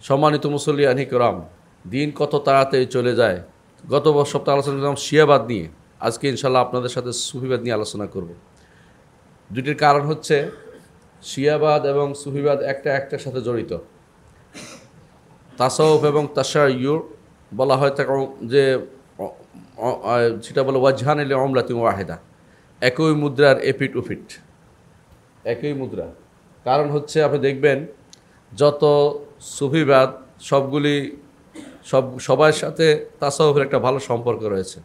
সম্মানিত মুসল্লিয়ান কিরাম, দিন কত তাড়াতাড়ি চলে যায়। গত সপ্তাহে আলোচনা করলাম শিয়াবাদ নিয়ে, আজকে ইনশাল্লাহ আপনাদের সাথে সুফিবাদ নিয়ে আলোচনা করব। দুটির কারণ হচ্ছে শিয়াবাদ এবং সুফিবাদ একটার সাথে জড়িত। তাসাউফ এবং তাশায়্যুর বলা হয় তাকে যে সেটা বলে ওয়াজহান ইলা উমলাতিন ওয়াহিদা, একই মুদ্রার এপিট উপিট, একই মুদ্রা। কারণ হচ্ছে আপনি দেখবেন যত সুফিবাদ সবার সাথে তাসাউফের একটা ভালো সম্পর্ক রয়েছে।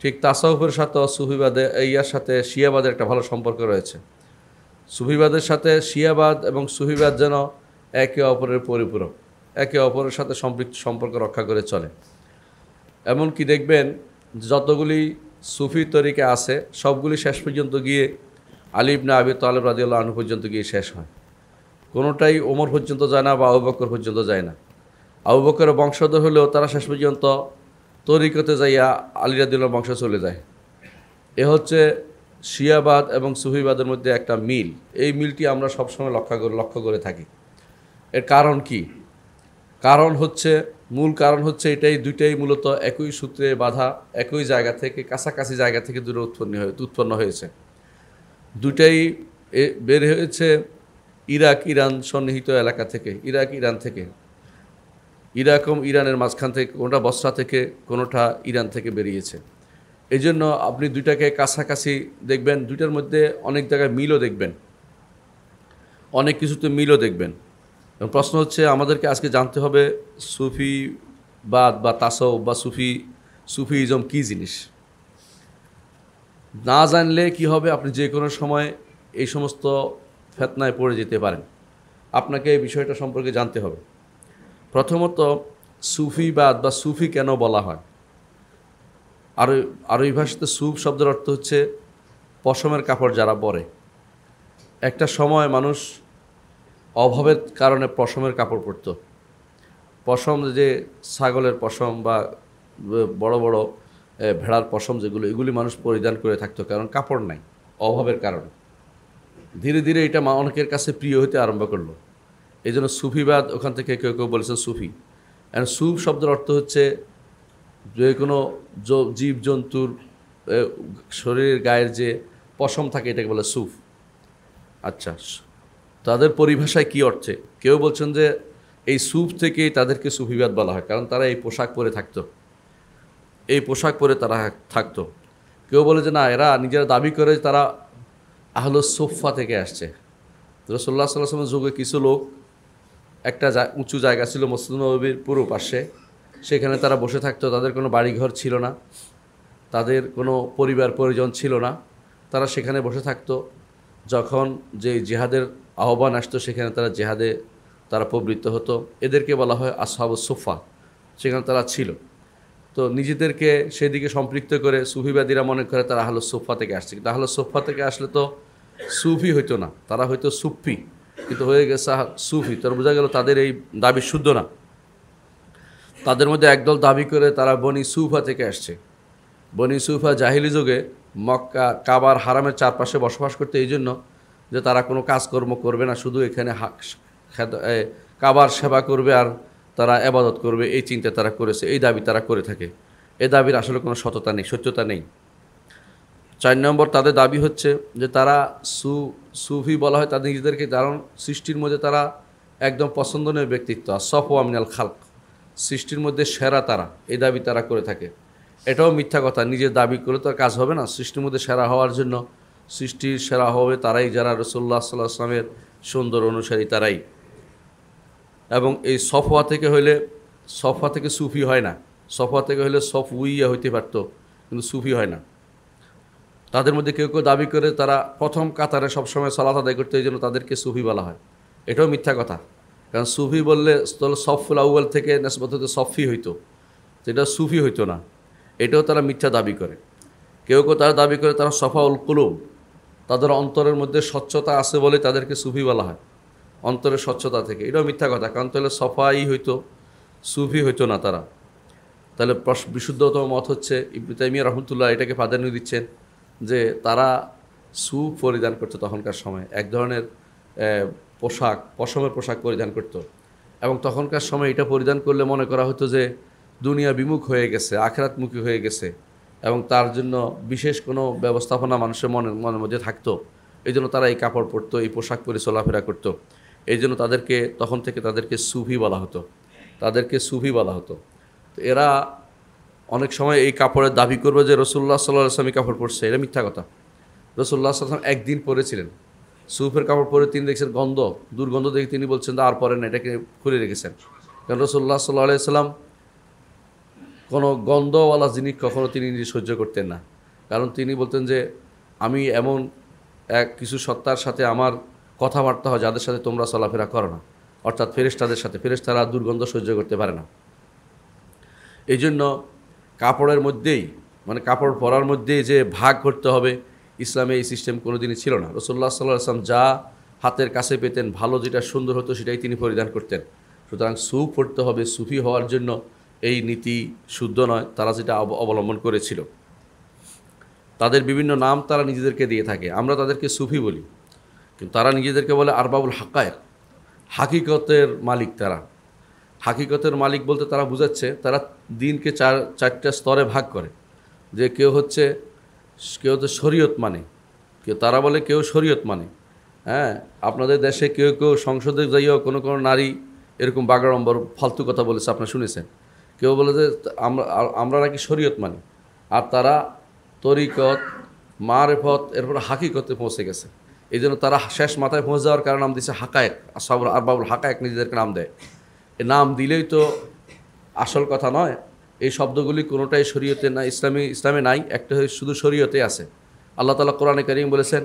ঠিক তাসাউফের সাথে সুফিবাদে ইয়ার সাথে শিয়াবাদের একটা ভালো সম্পর্ক রয়েছে। সুফিবাদের সাথে শিয়াবাদ এবং সুফিবাদ যেন একে অপরের পরিপূরক, একে অপরের সাথে সম্পর্ক রক্ষা করে চলে। এমনকি দেখবেন যতগুলি সুফি তরিকা আছে সবগুলি শেষ পর্যন্ত গিয়ে আলী ইবনে আবি তালেব রাদিয়াল্লাহু আনহু পর্যন্ত গিয়ে শেষ হয়। কোনোটাই ওমর পর্যন্ত যায় না বা আবু বকর পর্যন্ত যায় না। আবু বকরের বংশধর হলেও তারা শেষ পর্যন্ত তরিকতে যাইয়া আলী রাদিয়াল্লাহু বংশ চলে যায়। এ হচ্ছে শিয়াবাদ এবং সুফিবাদের মধ্যে একটা মিল। এই মিলটি আমরা সবসময় লক্ষ্য করে থাকি। এর কারণ কি? মূল কারণ হচ্ছে এটাই, দুইটাই মূলত একই সূত্রে বাঁধা, একই জায়গা থেকে, কাছাকাছি জায়গা থেকে দূরে উৎপন্ন হয়েছে। দুটাই বের হয়েছে ইরাক ইরান সন্নিহিত এলাকা থেকে, ইরাক ইরান থেকে। ইরাক এবং ইরানের মাঝখান থেকে, কোনোটা বসরা থেকে, কোনোটা ইরান থেকে বেরিয়েছে। এই জন্য আপনি দুইটাকে কাছাকাছি দেখবেন, দুইটার মধ্যে অনেক জায়গায় মিলও দেখবেন, অনেক কিছুতে মিলও দেখবেন। এবং প্রশ্ন হচ্ছে আমাদেরকে আজকে জানতে হবে সুফিবাদ বা তাসাউফ বা সুফিইজম কী জিনিস। না জানলে কি হবে, আপনি যে কোনো সময় এই সমস্ত ফিতনায় পড়ে যেতে পারেন। আপনাকে এই বিষয়টা সম্পর্কে জানতে হবে। প্রথমত সুফিবাদ বা সুফি কেন বলা হয়? আরবি ভাষাতে সুফ শব্দের অর্থ হচ্ছে পশমের কাপড় যারা পরে। একটা সময় মানুষ অভাবের কারণে পশমের কাপড় পরত। পশম যে ছাগলের পশম বা বড় বড় ভেড়ার পশম যেগুলো, এগুলি মানুষ পরিধান করে থাকতো, কারণ কাপড় নাই, অভাবের কারণে। ধীরে ধীরে এটা অনেকের কাছে প্রিয় হতে আরম্ভ করলো। এই জন্য সুফিবাদ ওখান থেকে কেউ কেউ বলেছেন সুফি। এখন সুফ শব্দের অর্থ হচ্ছে যে কোনো জীবজন্তুর শরীরের গায়ের যে পশম থাকে এটাকে বলে সুফ। আচ্ছা, তাদের পরিভাষায় কী অর্থে? কেউ বলছেন যে এই সুফ থেকেই তাদেরকে সুফিবাদ বলা হয়, কারণ তারা এই পোশাক পরে থাকতো, এই পোশাক পরে তারা থাকতো। কেউ বলে যে না, এরা নিজেরা দাবি করে তারা আহলুস সুফা থেকে আসছে। রাসূলুল্লাহ সাল্লাল্লাহু আলাইহি ওয়াসাল্লামের যুগে কিছু লোক, একটা উঁচু জায়গা ছিল মসজিদ নববীর পূর্ব পাশে, সেখানে তারা বসে থাকতো। তাদের কোনো বাড়িঘর ছিল না, তাদের কোনো পরিবার পরিজন ছিল না, তারা সেখানে বসে থাকতো। যখন যে জিহাদের আহ্বান আসতো সেখানে তারা জিহাদে প্রবৃত্ত হতো। এদেরকে বলা হয় আসহাবুস সুফা। সেখানে তারা ছিল। তো নিজেদেরকে সেদিকে সম্পৃক্ত করে সুফিবাদীরা মনে করে তারা আহলুস সুফা থেকে আসছে। কিন্তু আহলুস সুফা থেকে আসলে তো সুফি হইতো না, তারা হয়তো সুফি, কিন্তু হয়ে গেছে সুফি। তার বোঝা গেল তাদের এই দাবি শুদ্ধ না। তাদের মধ্যে একদল দাবি করে তারা বনি সুফা থেকে আসছে। বনি সুফা জাহিলি যুগে মক্কা কাবার হারামের চারপাশে বসবাস করতে, এই জন্য যে তারা কোনো কাজকর্ম করবে না, শুধু এখানে কাবার সেবা করবে আর তারা ইবাদত করবে, এই চিন্তা তারা করেছে, এই দাবি তারা করে থাকে। এই দাবির আসলে কোনো সত্যতা নেই। 4 নম্বর, তাদের দাবি হচ্ছে যে তারা সুফি বলা হয় তাদের নিজেদেরকে, কারণ সৃষ্টির মধ্যে তারা একদম পছন্দনীয় ব্যক্তিত্ব, সফওয়া মিনাল খালক, সৃষ্টির মধ্যে সেরা তারা, এই দাবি তারা করে থাকে। এটাও মিথ্যা কথা। নিজের দাবি করে তো কাজ হবে না। সৃষ্টির মধ্যে সেরা হওয়ার জন্য সৃষ্টির সেরা হবে তারাই যারা রাসূলুল্লাহ সাল্লাল্লাহু আলাইহি ওয়াসাল্লামের সুন্দর অনুসারী, তারাই। এবং এই সফওয়া থেকে সুফি হয় না। সফওয়া থেকে হলে সফউইয়া হইতে পারত, কিন্তু সুফি হয় না। তাদের মধ্যে কেউ কেউ দাবি করে তারা প্রথম কাতারে সবসময় সালাত আদায় করতে, এই জন্য তাদেরকে সুফি বলা হয়। এটাও মিথ্যা কথা, কারণ সুফি বললে সফুল আউয়াল থেকে নিসবত হতে সফি হইতো, এটা সুফি হইতো না। এটাও তারা মিথ্যা দাবি করে। কেউ কেউ তারা দাবি করে তারা সফাউল কুলুব, তাদের অন্তরের মধ্যে স্বচ্ছতা আছে বলে তাদেরকে সুফি বলা হয়, অন্তরের স্বচ্ছতা থেকে। এটাও মিথ্যা কথা, কারণ তাহলে সফাই হইতো, সুফি হইতো না তারা। তাহলে বিশুদ্ধতম মত হচ্ছে ইবনে তাইমিয়া রাহমাতুল্লাহ এটাকে প্রাধান্য দিচ্ছেন যে তারা সুফ পরিধান করতো তখনকার সময়, এক ধরনের পশমের পোশাক পরিধান করত। এবং তখনকার সময় এটা পরিধান করলে মনে করা হতো যে দুনিয়া বিমুখ হয়ে গেছে, আখেরাতমুখী হয়ে গেছে, এবং তার জন্য বিশেষ কোনো ব্যবস্থাপনা মানুষের মনের মধ্যে থাকতো। এই জন্য তারা এই কাপড় পরতো, এই পোশাক পরে চলাফেরা করতো। এই জন্য তাদেরকে তখন থেকে তাদেরকে সুফি বলা হতো, তাদেরকে সুফি বলা হতো। তো এরা অনেক সময় এই কাপড়ের দাবি করবে যে রসুল্লাহ সাল্লাল্লাহু আলাইহি ওয়াসাল্লাম কাপড় পরছে, এটা মিথ্যা কথা। রসুল্লাহ সাল্লাল্লাহু আলাইহি ওয়াসাল্লাম একদিন পরেছিলেন সুফের কাপড় পরে, তিনি দেখছেন দুর্গন্ধ দেখে তিনি বলছেন আর পরেন না, এটাকে খুলে রেখেছেন। কারণ রসুল্লাহ সাল্লাল্লাহু আলাইহি ওয়াসাল্লাম কোনো গন্ধওয়ালা জিনিস কখনো তিনি নিজে সহ্য করতেন না। কারণ তিনি বলতেন যে আমি এমন কিছু সত্তার সাথে আমার কথাবার্তা হয় যাদের সাথে তোমরা চলাফেরা করো না, অর্থাৎ ফেরেশতাদের সাথে। ফেরেশতারা দুর্গন্ধ সহ্য করতে পারে না। এই জন্য কাপড়ের মধ্যেই, মানে কাপড় পরার মধ্যেই যে ভাগ করতে হবে, ইসলামে এই সিস্টেম কোনোদিনই ছিল না। রাসূলুল্লাহ সাল্লাল্লাহু আলাইহি ওয়াসাল্লাম যা হাতের কাছে পেতেন, ভালো যেটা সুন্দর হতো সেটাই তিনি পরিধান করতেন। সুতরাং সুফ পড়তে হবে, সুফি হওয়ার জন্য এই নীতি শুদ্ধ নয়, তারা যেটা অবলম্বন করেছিল। তাদের বিভিন্ন নাম তারা নিজেদেরকে দিয়ে থাকে, আমরা তাদেরকে সুফি বলি, কিন্তু তারা নিজেদেরকে বলে আরবাবুল হাকায়েক, হাকিকতের মালিক। তারা হাকিকতের মালিক বলতে তারা বুঝাচ্ছে তারা দিনকে চারটা স্তরে ভাগ করে। যে কেউ হচ্ছে শরীয়ত মানে, তারা বলে কেউ শরীয়ত মানে। হ্যাঁ, আপনাদের দেশে কেউ কেউ সংসদে যাইও কোনো কোনো নারী এরকম বাগাড়ম্বর ফালতু কথা বলেছে, আপনারা শুনেছেন। কেউ বলে যে আমরা নাকি শরীয়ত মানি, আর তারা তরিকত, মারেফত, এরপর হাকিকতে পৌঁছে গেছে। এই জন্য তারা শেষ মাথায় পৌঁছে যাওয়ার কারণে নাম দিচ্ছে হাকায়েক, আরবাবুল হাকায়েক নিজেদেরকে নাম দেয়। এ নাম দিলেই তো আসল কথা নয়। এই শব্দগুলি কোনোটাই শরীয়তে না, ইসলামে নাই, একটা শুধু শরীয়তে আছে। আল্লাহ তাআলা কোরআনে কারীম বলেছেন,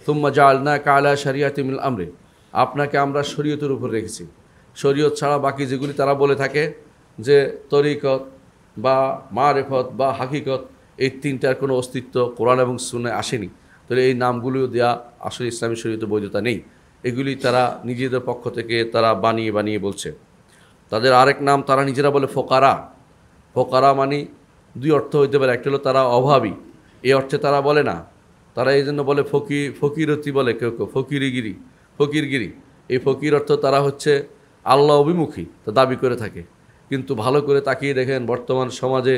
সুম্মা জাআলনাকা আলা শারিয়াতিন মিনাল আমরি, আপনাকে আমরা শরীয়তের উপর রেখেছি। শরীয়ত ছাড়া বাকি যেগুলি তারা বলে থাকে যে তরিকত বা মারেফত বা হাকিকত, এই তিনটার কোনো অস্তিত্ব কোরআন এবং সুন্নাহয় আসেনি। তাহলে এই নামগুলিও দেওয়া আসলে ইসলামী শরীয়তে বৈধতা নেই। এগুলি তারা নিজেদের পক্ষ থেকে তারা বানিয়ে বানিয়ে বলছে। তাদের আরেক নাম তারা নিজেরা বলে ফোকারা। ফোকারা মানে দুই অর্থ হইতে পারে, একটা হলো তারা অভাবী, এই অর্থে তারা বলে না। তারা এই জন্য বলে ফকিরতি বলে, কেউ কেউ ফকিরগিরি। এই ফকির অর্থ তারা হচ্ছে আল্লাহ অভিমুখী তা দাবি করে থাকে। কিন্তু ভালো করে তাকিয়ে দেখেন বর্তমান সমাজে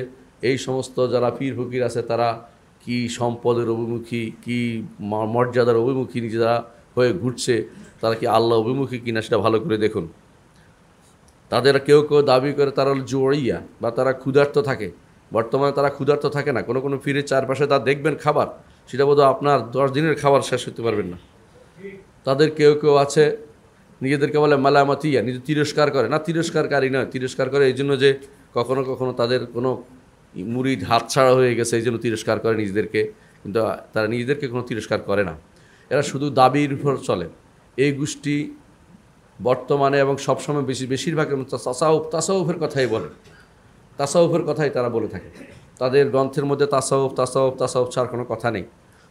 এই সমস্ত যারা পীর ফকির আছে তারা কি সম্পদের অভিমুখী, কি মর্যাদার অভিমুখী নিজেরা হয়ে ঘুরছে, তারা কি আল্লাহ অভিমুখী কিনা সেটা ভালো করে দেখুন। তাদের কেউ কেউ দাবি করে তারা জুড়িয়া বা তারা ক্ষুধার্ত থাকে। বর্তমানে তারা ক্ষুধার্ত থাকে না। কোনো কোনো পীরের চারপাশে তা দেখবেন খাবার, সেটা বোধহয় আপনার 10 দিনের খাবার শেষ করতে পারবেন না। তাদের কেউ কেউ আছে নিজেদেরকে বলে মালামাতিয়া, নিজে তিরস্কার করে না, তিরস্কারকারী নয়, তিরস্কার করে এই জন্য যে কখনো কখনো তাদের কোনো মুরিদ হাতছাড়া হয়ে গেছে এই জন্য তিরস্কার করে নিজেদেরকে, কিন্তু তারা নিজেদেরকে কোনো তিরস্কার করে না। এরা শুধু দাবির উপর চলে। এই গোষ্ঠী বর্তমানে এবং সবসময় বেশিরভাগ তাসাউফের কথাই বলে, তাসাউফের কথাই তারা বলে থাকে। তাদের গ্রন্থের মধ্যে তাসাউফ ছাড়া কোনো কথা নেই।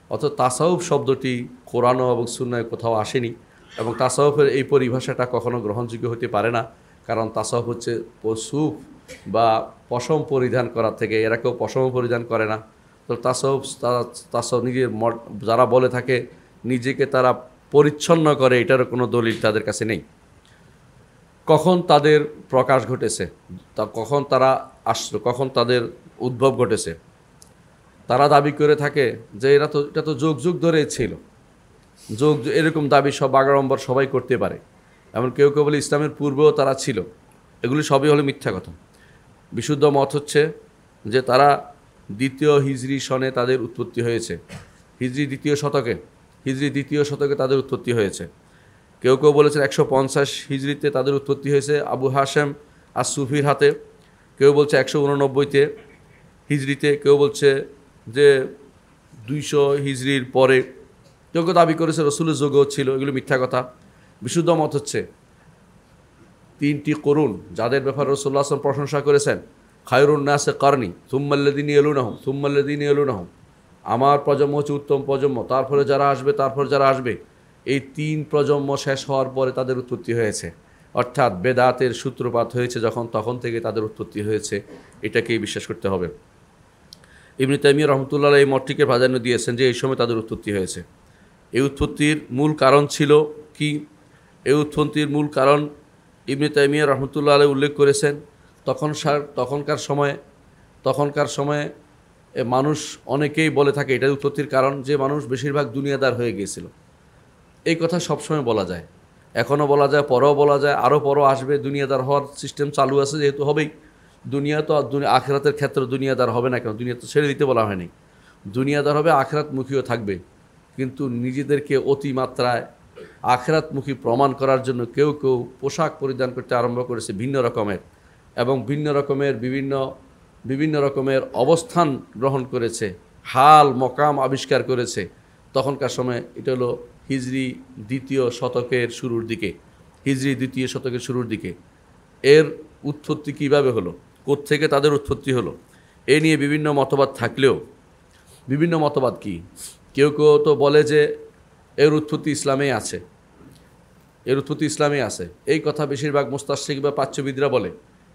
অথচ তাসাউফ শব্দটি কোরআন এবং সুন্নাহয় কোথাও আসেনি, এবং তাসাউফের এই পরিভাষাটা কখনো গ্রহণযোগ্য হতে পারে না। কারণ তাসাউফ হচ্ছে সুফ বা পশম পরিধান করার থেকে, এরা কেউ পশম পরিধান করে না। তো তাসাউফ নিজের যারা বলে থাকে নিজেকে তারা পরিচ্ছন্ন করে, এটারও কোনো দলিল তাদের কাছে নেই। কখন তাদের প্রকাশ ঘটেছে, কখন তারা আসলো, কখন তাদের উদ্ভব ঘটেছে, তারা দাবি করে থাকে যে এটা তো যুগ যুগ ধরে ছিল। এরকম দাবি সব বাগাড়ম্বর সবাই করতে পারে। এমন কেউ কেউ বলে ইসলামের পূর্বেও তারা ছিল। এগুলি সবই হলো মিথ্যা কথা। বিশুদ্ধ মত হচ্ছে যে তারা 2য় হিজরি সনে তাদের উৎপত্তি হয়েছে। হিজরি দ্বিতীয় শতকে তাদের উৎপত্তি হয়েছে। কেউ কেউ বলেছেন 150 হিজরিতে তাদের উৎপত্তি হয়েছে আবু হাশেম আর সুফির হাতে। কেউ বলছে 189 হিজরিতে, কেউ বলছে যে 200 হিজরির পরে, কেউ কেউ দাবি করেছে রসুলের যুগও ছিল। এগুলো মিথ্যা কথা। বিশুদ্ধ মত হচ্ছে 3টি করুন যাদের ব্যাপারে রাসূলুল্লাহ সাল্লাল্লাহু আলাইহি ওয়াসাল্লাম প্রশংসা করেছেন, খায়রুন নাসে কারনি সুম্মাল্লাযিনা ইয়ালুনাহুম, আমার প্রজন্ম হচ্ছে উত্তম প্রজন্ম, তারপরে যারা আসবে। এই 3 প্রজন্ম শেষ হওয়ার পরে তাদের উৎপত্তি হয়েছে। অর্থাৎ বেদাতের সূত্রপাত হয়েছে তখন থেকে তাদের উৎপত্তি হয়েছে, এটাকেই বিশ্বাস করতে হবে। ইবনে তাইমিয়া রাহমাতুল্লাহ আলাইহি এই মতটিকে প্রাধান্য দিয়েছেন যে এই সময় তাদের উৎপত্তি হয়েছে। এই উৎপত্তির মূল কারণ ছিল কি? এই উৎপত্তির মূল কারণ ইবনে তাইমিয়া রহমতুল্লাহ আলাইহি উল্লেখ করেছেন, তখনকার সময়ে মানুষ অনেকেই বলে থাকে, এটার উৎপত্তির কারণ যে মানুষ বেশিরভাগ দুনিয়াদার হয়ে গিয়েছিল। এই কথা সবসময় বলা যায়, এখনও বলা যায়, পরেও বলা যায়, আরও পরও আসবে। দুনিয়াদার হওয়ার সিস্টেম চালু আছে, যেহেতু হবেই। দুনিয়া তো আখিরাতের ক্ষেত্রে দুনিয়াদার হবে না কেন? দুনিয়া তো ছেড়ে দিতে বলা হয়নি। দুনিয়াদার হবে, আখিরাতমুখীও থাকবে, কিন্তু নিজেদেরকে অতিমাত্রায় আখিরাতমুখী প্রমাণ করার জন্য কেউ কেউ পোশাক পরিধান করতে আরম্ভ করেছে ভিন্ন রকমের, এবং বিভিন্ন রকমের অবস্থান গ্রহণ করেছে, হাল মকাম আবিষ্কার করেছে। তখনকার সময় এটা হলো হিজরি দ্বিতীয় শতকের শুরুর দিকে। এর উৎপত্তি কিভাবে হলো, কোত্থেকে তাদের উৎপত্তি হলো, এ নিয়ে বিভিন্ন মতবাদ থাকলেও, বিভিন্ন মতবাদ কি, কেউ কেউ তো বলে যে এর উৎপত্তি ইসলামেই আছে। এই কথা বেশিরভাগ মুস্তাশরিক বা প্রাচ্যবিদরা বলে।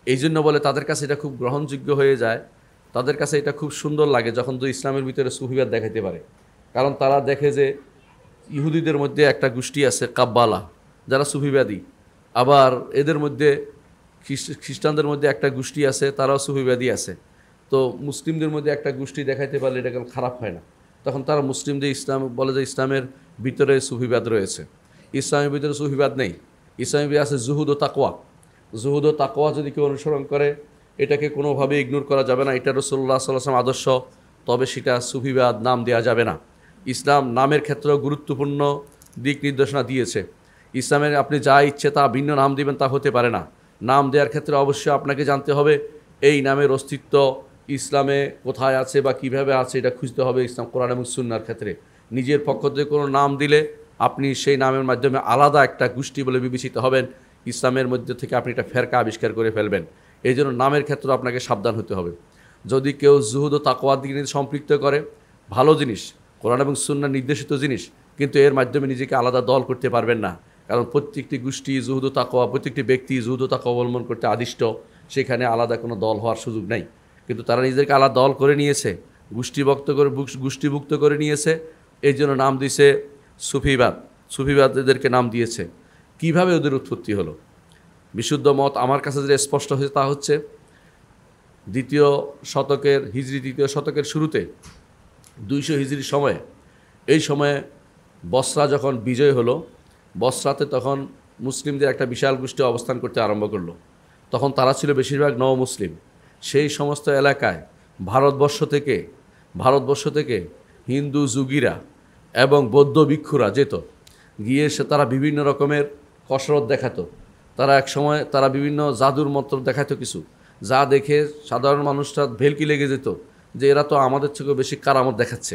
এই জন্য বলে তাদের কাছে এটা খুব গ্রহণযোগ্য হয়ে যায়, তাদের কাছে এটা খুব সুন্দর লাগে যখন তো ইসলামের ভিতরে সুফিবাদ দেখাইতে পারে। কারণ তারা দেখে যে ইহুদিদের মধ্যে একটা গোষ্ঠী আছে কাব্বালা, যারা সুফিবাদী, আবার এদের মধ্যে খ্রিস্টানদের মধ্যে একটা গোষ্ঠী আছে, তারাও সুফিবাদী আছে। তো মুসলিমদের মধ্যে একটা গোষ্ঠী দেখাইতে পারলে এটা কেন খারাপ হয় না? তখন তারা মুসলিমদের ইসলাম বলে যে ইসলামের ভিতরে সুফিবাদ রয়েছে। ইসলামের ভিতরে সুফিবাদ নেই, ইসলামের ভিতরে আছে জুহুদ ও তাকওয়া। যদি কেউ অনুসরণ করে, এটাকে কোনোভাবে ইগনোর করা যাবে না, এটা রাসূলুল্লাহ সাল্লাল্লাহু আলাইহি ওয়াসাল্লাম আদর্শ, তবে সেটা সুফিবাদ নাম দেওয়া যাবে না। ইসলাম নামের ক্ষেত্রেও গুরুত্বপূর্ণ দিক নির্দেশনা দিয়েছে। ইসলামের আপনি যা ইচ্ছে তা ভিন্ন নাম দিবেন, তা হতে পারে না। নাম দেওয়ার ক্ষেত্রে অবশ্যই আপনাকে জানতে হবে এই নামের অস্তিত্ব ইসলামে কোথায় আছে বা কিভাবে আছে, এটা খুঁজতে হবে ইসলাম কোরআন এবং সুন্নাহর ক্ষেত্রে। নিজের পক্ষ থেকে কোনো নাম দিলে আপনি সেই নামের মাধ্যমে আলাদা একটা গোষ্ঠী বলে বিবেচিত হবেন, ইসলামের মধ্যে থেকে আপনি একটা ফেরকা আবিষ্কার করে ফেলবেন। এই জন্য নামের ক্ষেত্রে আপনাকে সাবধান হতে হবে। যদি কেউ জুহুদ ও তাকওয়ার দিকে সম্পৃক্ত করে, ভালো জিনিস, কোরআন এবং সুন্নাহ নির্দেশিত জিনিস, কিন্তু এর মাধ্যমে নিজেকে আলাদা দল করতে পারবেন না। কারণ প্রত্যেকটি গোষ্ঠী জুহুদ ও তাকওয়া, প্রত্যেকটি ব্যক্তি জুহুদ ও তাকওয়া অবলম্বন করতে আদিষ্ট, সেখানে আলাদা কোনো দল হওয়ার সুযোগ নাই। কিন্তু তারা নিজেদেরকে আলাদা দল করে নিয়েছে, গোষ্ঠীভুক্ত করে নিয়েছে। এই জন্য নাম দিয়েছে সুফিবাদ এদেরকে নাম দিয়েছে। কিভাবে ওদের উৎপত্তি হলো? বিশুদ্ধ মত আমার কাছে যে স্পষ্ট হয়েছে তা হচ্ছে দ্বিতীয় শতকের শুরুতে 200 হিজরির সময়ে, এই সময়ে বসরা যখন বিজয় হলো, বসরাতে তখন মুসলিমদের একটা বিশাল গোষ্ঠী অবস্থান করতে আরম্ভ করলো। তখন তারা ছিল বেশিরভাগ নও-মুসলিম। সেই সমস্ত এলাকায় ভারতবর্ষ থেকে হিন্দু যুগীরা এবং বৌদ্ধ ভিক্ষুরা যেত, গিয়ে তারা বিভিন্ন রকমের কসরত দেখাতো। তারা বিভিন্ন জাদুর মন্ত্র দেখাতো কিছু, যা দেখে সাধারণ মানুষরা ভেলকি লেগে যেত যে এরা তো আমাদের থেকেও বেশি কারামত দেখাচ্ছে।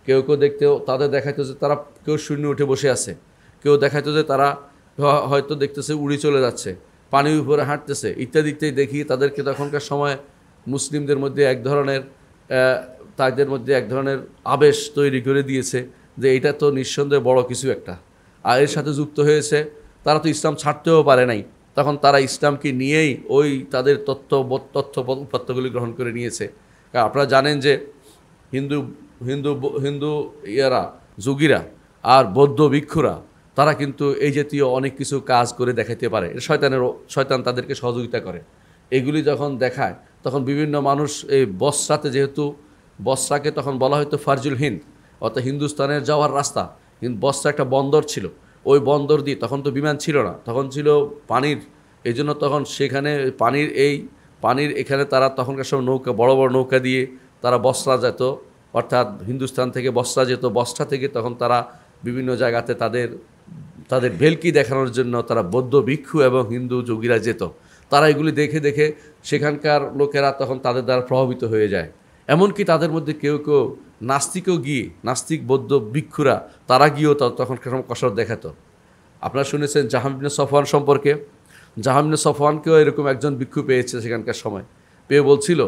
কেউ তাদের দেখাইতো যে তারা কেউ শূন্য উঠে বসে আছে, কেউ দেখাইতো যে তারা হয়তো দেখতেছে উড়ে চলে যাচ্ছে, পানির উপরে হাঁটতেছে, ইত্যাদি দেখিয়ে তাদেরকে তখনকার সময় মুসলিমদের মধ্যে এক ধরনের আবেশ তৈরি করে দিয়েছে যে এটা তো নিঃসন্দেহে বড় কিছু একটা। আর এর সাথে যুক্ত হয়েছে তারা তো ইসলাম ছাড়তেও পারে নাই, তখন তারা ইসলামকে নিয়েই ওই তাদের উপাত্তগুলি গ্রহণ করে নিয়েছে। কারণ আপনারা জানেন যে হিন্দু যোগীরা আর বৌদ্ধ ভিক্ষুরা তারা কিন্তু এই জাতীয় অনেক কিছু কাজ করে দেখাইতে পারে। শয়তান তাদেরকে সহযোগিতা করে। এগুলি যখন দেখায় তখন বিভিন্ন মানুষ এই বসরাতে, যেহেতু বসরাকে তখন বলা হয়তো ফারজুল হিন্দ, অর্থাৎ হিন্দুস্তানের যাওয়ার রাস্তা, বসরা একটা বন্দর ছিল। ওই বন্দর দিয়ে তখন তো বিমান ছিল না, তখন ছিল পানির। এই জন্য তখন সেখানে পানির এখানে তারা তখনকার সময় বড় বড় নৌকা দিয়ে তারা বসরা যেত, অর্থাৎ হিন্দুস্তান থেকে বসরা যেত। বসরা থেকে তখন তারা বিভিন্ন জায়গাতে তাদের ভেলকি দেখানোর জন্য তারা বৌদ্ধ ভিক্ষু এবং হিন্দু যোগীরা যেত। তারা এগুলি দেখে দেখে সেখানকার লোকেরা তখন তাদের দ্বারা প্রভাবিত হয়ে যায়। এমনকি তাদের মধ্যে কেউ নাস্তিক বৌদ্ধ ভিক্ষুরা তারা গিয়েও তখন কসরত দেখাতো। আপনারা শুনেছেন জাহাম ইবনে সফওয়ান সম্পর্কে। জাহাম ইবনে সফওয়ানকেও এরকম একজন ভিক্ষু পেয়েছে সেখানকার সময়, পেয়ে বলছিল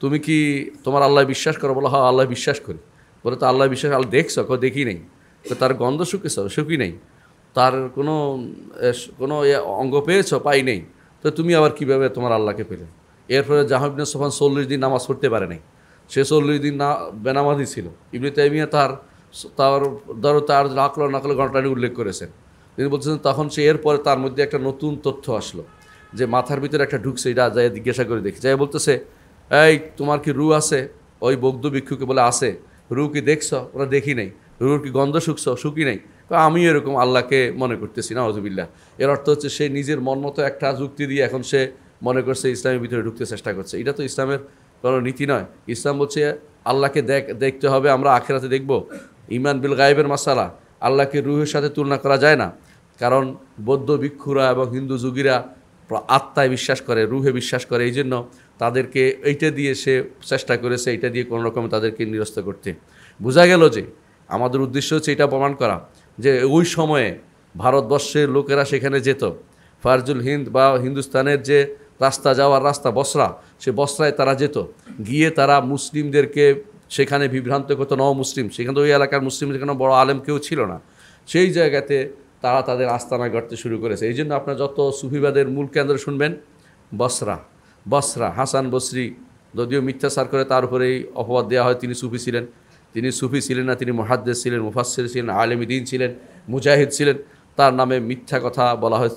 তুমি কি তোমার আল্লাহ বিশ্বাস করো? বলো হ্যাঁ আল্লাহ বিশ্বাস করি। বলে তো আল্লাহ বিশ্বাস, আল্লাহ দেখছো? দেখি নেই। তো তার গন্ধ শুকি নেই, তার কোনো অঙ্গ পেয়েছ? পাই নেই। তো তুমি আবার কীভাবে তোমার আল্লাহকে পেলে? এরপরে জাহাম ইবনে সফওয়ান 40 দিন নামাজ পড়তে পারে নাই। সে 40 দিন বেনামাজি ছিল। ইবনে তাইমিয়া তার নাকল ঘটনাটি উল্লেখ করেছেন। তিনি বলছেন তখন এরপরে তার মধ্যে একটা নতুন তথ্য আসলো। যে মাথার ভিতরে একটা ঢুকছে, এটা যাই জিজ্ঞাসা করে দেখি, যাই বলতেছে, এই তোমার কি রু আছে? ওই বৌদ্ধ ভিক্ষুকে বলে আছে। রু কি দেখছ? ওরা দেখি নাই। রুর কি গন্ধ শুকি নাই? আমি এরকম আল্লাহকে মনে করতেছি না, আউযুবিল্লাহ। এর অর্থ হচ্ছে সে নিজের মন মতো একটা যুক্তি দিয়ে এখন সে মনে করছে ইসলামের ভিতরে ঢুকতে চেষ্টা করছে। এটা তো ইসলামের কোনো নীতি নয়। ইসলাম বলছে আল্লাহকে দেখতে হবে, আমরা আখিরাতে দেখব। ইমান বিল গায়েবের মাসালা, আল্লাহকে রুহের সাথে তুলনা করা যায় না। কারণ বৌদ্ধ ভিক্ষুরা এবং হিন্দু যুগীরা আত্মায় বিশ্বাস করে, রুহে বিশ্বাস করে, এই জন্য তাদেরকে এইটা দিয়ে সে চেষ্টা করেছে, এইটা দিয়ে কোনো রকম তাদেরকে নিরস্ত করতে। বোঝা গেল যে আমাদের উদ্দেশ্য হচ্ছে এটা প্রমাণ করা যে ওই সময়ে ভারতবর্ষের লোকেরা সেখানে যেত। ফারজুল হিন্দ বা হিন্দুস্তানের যে রাস্তা, যাওয়ার রাস্তা বসরা, সে বসরায় তারা যেত, গিয়ে তারা মুসলিমদেরকে সেখানে বিভ্রান্ত করতো। মুসলিম সেখানে ওই এলাকার মুসলিম যেখানে বড় আলেম কেউ ছিল না, সেই জায়গাতে তারা তাদের আস্তানা গড়তে শুরু করেছে। এই জন্য আপনার যত সুফিবাদের মূল কেন্দ্র শুনবেন বসরা। হাসান বসরি যদিও মিথ্যাচার করে তার উপরেই অপবাদ দেওয়া হয় তিনি সুফি ছিলেন। তিনি সুফি ছিলেন না, তিনি মুহাদ্দিস ছিলেন, মুফাসসির ছিলেন, আলেমী দ্বীন ছিলেন, মুজাহিদ ছিলেন। তার নামে মিথ্যা কথা বলা হয়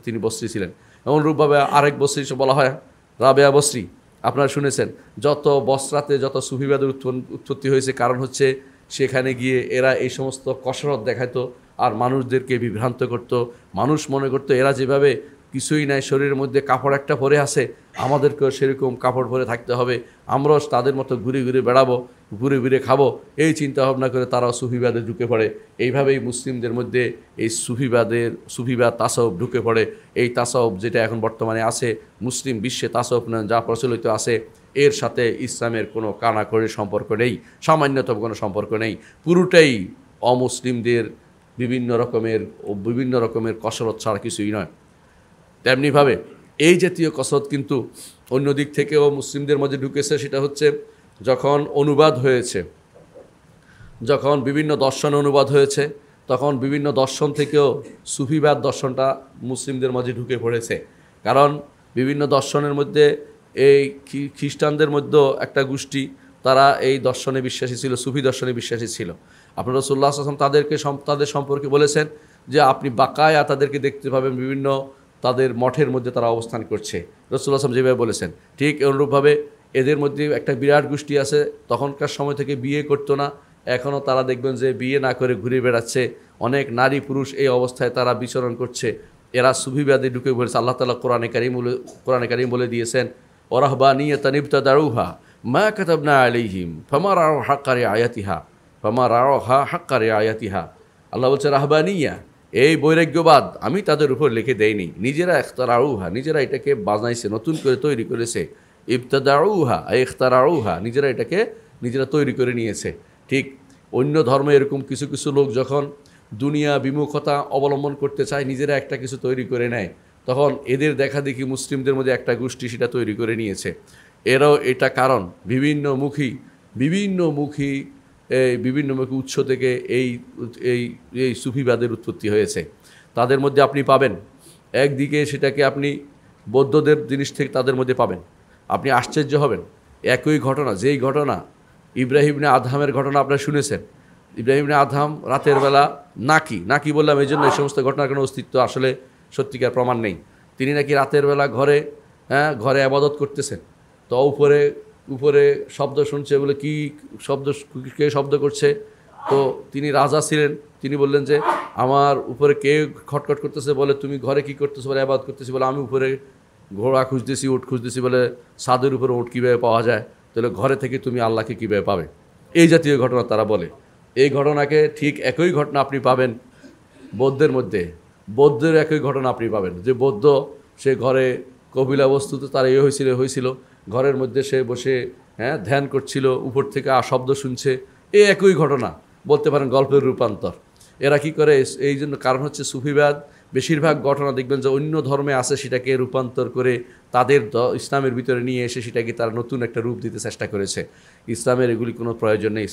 তিনি বসরি ছিলেন। এমনরূপভাবে আরেক বসরি বলা হয় রাবেয়া বসরি, আপনারা শুনেছেন। যত বসরাতে যত সুফিবাদের উৎপত্তি হয়েছে কারণ হচ্ছে সেখানে গিয়ে এরা এই সমস্ত কসরত দেখাতো আর মানুষদেরকে বিভ্রান্ত করত। মানুষ মনে করতো এরা যেভাবে কিছুই নাই, শরীরের মধ্যে কাপড় একটা পরে আছে, আমাদেরকেও সেরকম কাপড় পরে থাকতে হবে, আমরাও তাদের মতো ঘুরে ঘুরে বেড়াবো, ঘুরে খাবো, এই চিন্তা ভাবনা করে তারাও সুফিবাদে ঢুকে পড়ে। এইভাবেই মুসলিমদের মধ্যে এই সুফিবাদ তাসাউফ ঢুকে পড়ে। এই তাসাউফ যেটা এখন বর্তমানে আছে মুসলিম বিশ্বে তাসাউফ না যা প্রচলিত আছে, এর সাথে ইসলামের কোনো কানাকড়ির সম্পর্ক নেই, সামান্যতম কোনো সম্পর্ক নেই। পুরোটাই অমুসলিমদের বিভিন্ন রকমের কসরত ছাড়া কিছুই নয়। তেমনিভাবে এই জাতীয় কসরত কিন্তু অন্য দিক থেকেও মুসলিমদের মধ্যে ঢুকেছে। সেটা হচ্ছে যখন অনুবাদ হয়েছে, যখন বিভিন্ন দর্শন অনুবাদ হয়েছে, তখন বিভিন্ন দর্শন থেকেও সুফিবাদ দর্শনটা মুসলিমদের মাঝে ঢুকে পড়েছে। কারণ বিভিন্ন দর্শনের মধ্যে এই খ্রিস্টানদের মধ্যেও একটা গোষ্ঠী, তারা এই দর্শনে বিশ্বাসী ছিল, সুফি দর্শনে বিশ্বাসী ছিল। আপনার রাসূলুল্লাহ সাল্লাল্লাহু আলাইহি ওয়াসাল্লাম তাদের সম্পর্কে বলেছেন যে আপনি বাকায়া তাদেরকে দেখতে পাবেন, বিভিন্ন তাদের মঠের মধ্যে তারা অবস্থান করছে। রাসূলুল্লাহ সাল্লাল্লাহু আলাইহি ওয়াসাল্লাম যেভাবে বলেছেন, ঠিক অনুরূপভাবে এদের মধ্যে একটা বিরাট গোষ্ঠী আছে, তখনকার সময় থেকে বিয়ে করতো না, এখনও তারা দেখবেন যে বিয়ে না করে ঘুরে বেড়াচ্ছে, অনেক নারী পুরুষ এই অবস্থায় তারা বিচরণ করছে। এরা সুফিবাদে ঢুকে পড়েছে। আল্লাহ তাআলা কোরআনে কারীম বলে দিয়েছেন, ওয়ারাহবানিয়াতান ইবতাদাউহা মা কাতাবনা আলাইহিম ফামা রাউ হাক্কা রিআয়াতিহা। আল্লাহ বলছে রাহবানিয়া, এই বৈরাগ্যবাদ আমি তাদের উপর লিখে দেইনি, নিজেরা ইখতারাউহা, নিজেরা এটাকে বানাইছে, নতুন করে তৈরি করেছে। ইবতাদাউহা ইখতারাউহা, নিজেরা তৈরি করে নিয়েছে। ঠিক অন্য ধর্মে এরকম কিছু কিছু লোক যখন দুনিয়া বিমুখতা অবলম্বন করতে চায়, নিজেরা একটা কিছু তৈরি করে নেয়, তখন এদের দেখা দেখি মুসলিমদের মধ্যে একটা গোষ্ঠী সেটা তৈরি করে নিয়েছে। এরাও এটা কারণ বিভিন্নমুখী উৎস থেকে এই সুফিবাদের উৎপত্তি হয়েছে। তাদের মধ্যে আপনি পাবেন একদিকে সেটাকে আপনি বৌদ্ধদের জিনিস থেকে তাদের মধ্যে পাবেন, আপনি আশ্চর্য হবেন। একই ঘটনা, যেই ঘটনা ইব্রাহিম ইবনে আদহামের ঘটনা আপনারা শুনেছেন। ইব্রাহিম ইবনে আদহাম রাতের বেলা নাকি বললাম এই জন্য এই সমস্ত ঘটনার কোনো অস্তিত্ব আসলে সত্যিকার প্রমাণ নেই। তিনি নাকি রাতের বেলা ঘরে আবাদত করতেছেন, তো উপরে শব্দ শুনছে, বলে কে শব্দ করছে? তো তিনি রাজা ছিলেন, তিনি বললেন যে আমার উপরে কে খটখট করতেছে, বলে তুমি ঘরে কি করতেছো? বলে আবাদত করতেছি। বলে আমি উপরে ঘোড়া খুঁজতেছি, উট খুঁজতেছি। বলে ছাদের উপরে উট কীভাবে পাওয়া যায়? তাহলে ঘরে থেকে তুমি আল্লাহকে কীভাবে পাবে? এই জাতীয় ঘটনা তারা বলে। এই ঘটনাকে ঠিক একই ঘটনা আপনি পাবেন বৌদ্ধের মধ্যে। বৌদ্ধের একই ঘটনা আপনি পাবেন যে বৌদ্ধ সে ঘরে কপিলা বস্তুতে তার হয়েছিল, ঘরের মধ্যে সে বসে ধ্যান করছিল, উপর থেকে শব্দ শুনছে। এই একই ঘটনা, বলতে পারেন গল্পের রূপান্তর। এরা কি করে? এই জন্য কারণ হচ্ছে সুফিবাদ বেশিরভাগ ঘটনা দেখবেন যে অন্য ধর্মে আছে, সেটাকে রূপান্তর করে তাদের ইসলামের ভিতরে নিয়ে এসে সেটাকে তারা নতুন একটা রূপ দিতে চেষ্টা করেছে। ইসলামের এগুলি কোনো প্রয়োজন নেই।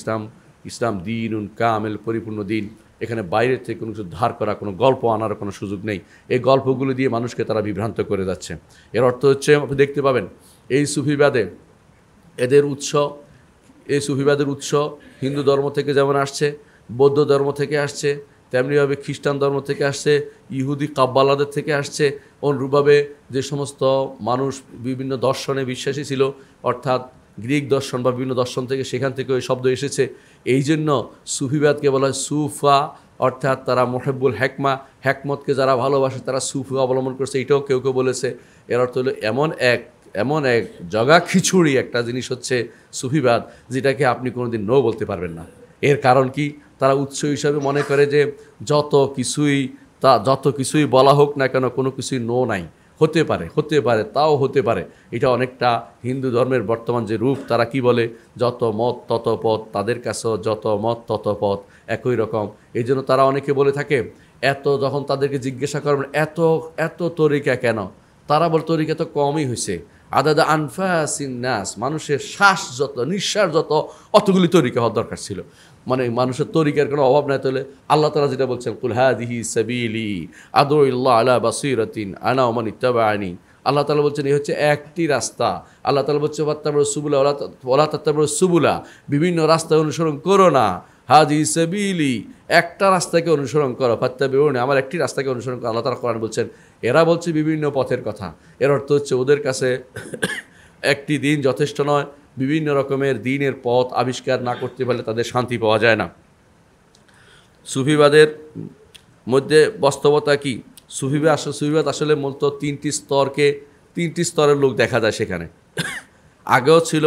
ইসলাম দিনুন কামেল, পরিপূর্ণ দিন। এখানে বাইরের থেকে কোনো কিছু ধার করা, কোনো গল্প আনার কোনো সুযোগ নেই। এই গল্পগুলো দিয়ে মানুষকে তারা বিভ্রান্ত করে যাচ্ছে। এর অর্থ হচ্ছে আপনি দেখতে পাবেন এই সুফিবাদের উৎস হিন্দু ধর্ম থেকে যেমন আসছে, বৌদ্ধ ধর্ম থেকে আসছে, তেমনিভাবে খ্রিস্টান ধর্ম থেকে আসছে, ইহুদি কাব্বালাদের থেকে আসছে। অনুরূপভাবে যে সমস্ত মানুষ বিভিন্ন দর্শনে বিশ্বাসী ছিল, অর্থাৎ গ্রিক দর্শন বা বিভিন্ন দর্শন থেকে, সেখান থেকে ওই শব্দ এসেছে। এই জন্য সুফিবাদকে বলা হয় সুফা, অর্থাৎ তারা মোহেব্বুল হেকমা, হ্যাকমতকে যারা ভালোবাসে তারা সুফি অবলম্বন করছে, এটাও কেউ কেউ বলেছে। এর অর্থ হলো এমন এক জগা খিচুড়ি একটা জিনিস হচ্ছে সুফিবাদ, যেটাকে আপনি কোনোদিন নো বলতে পারবেন না। এর কারণ কি, তারা উৎস হিসাবে মনে করে যে যত কিছুই বলা হোক না কেন, কোনো কিছুই নো নাই, হতে পারে, তাও হতে পারে। এটা অনেকটা হিন্দু ধর্মের বর্তমান যে রূপ, তারা কি বলে, যত মত তত পথ, তাদের কাছেও যত মত তত পথ, একই রকম। এই জন্য তারা অনেকে বলে থাকে, যখন তাদেরকে জিজ্ঞাসা করবেন এত তরিকা কেন, তারা বলে তরিকা তো কমই হয়েছে, আদাদা আনফাসিন নাস, মানুষের নিঃশ্বাস যত অতগুলি তরিকা হওয়ার দরকার ছিল। মানে মানুষের তরিকার কোনো অভাব নাই। তাহলে আল্লাহ তাআলা যেটা বলছেন, কুল হাযিহি সাবিলি আদউ ইল্লাহ আলা বাসীরাতিন আনা ওয়া মান ইত্তাবাআনি, আল্লাহ তাআলা বলছেন এই হচ্ছে একটি রাস্তা। আল্লাহ তাআলা বলছে ওয়াত্তাবিউস সুবুলা ওয়ালা তাত্তাবিউস সুবুলা, বিভিন্ন রাস্তা অনুসরণ করো না, হাযিহি সাবিলি, একটা রাস্তাকে অনুসরণ করো, ফাত্তাবিউনি, আমার একটি রাস্তাকে অনুসরণ করো। আল্লাহ তাআলা কোরআন বলছেন, এরা বলছে বিভিন্ন পথের কথা। এর অর্থ হচ্ছে ওদের কাছে একটি দিন যথেষ্ট নয়, বিভিন্ন রকমের দিনের পথ আবিষ্কার না করতে পারলে তাদের শান্তি পাওয়া যায় না। সুফিবাদের মধ্যে বাস্তবতা কি, সুফিবাদ আসলে মূলত তিনটি স্তরের লোক দেখা যায় সেখানে। আগেও ছিল,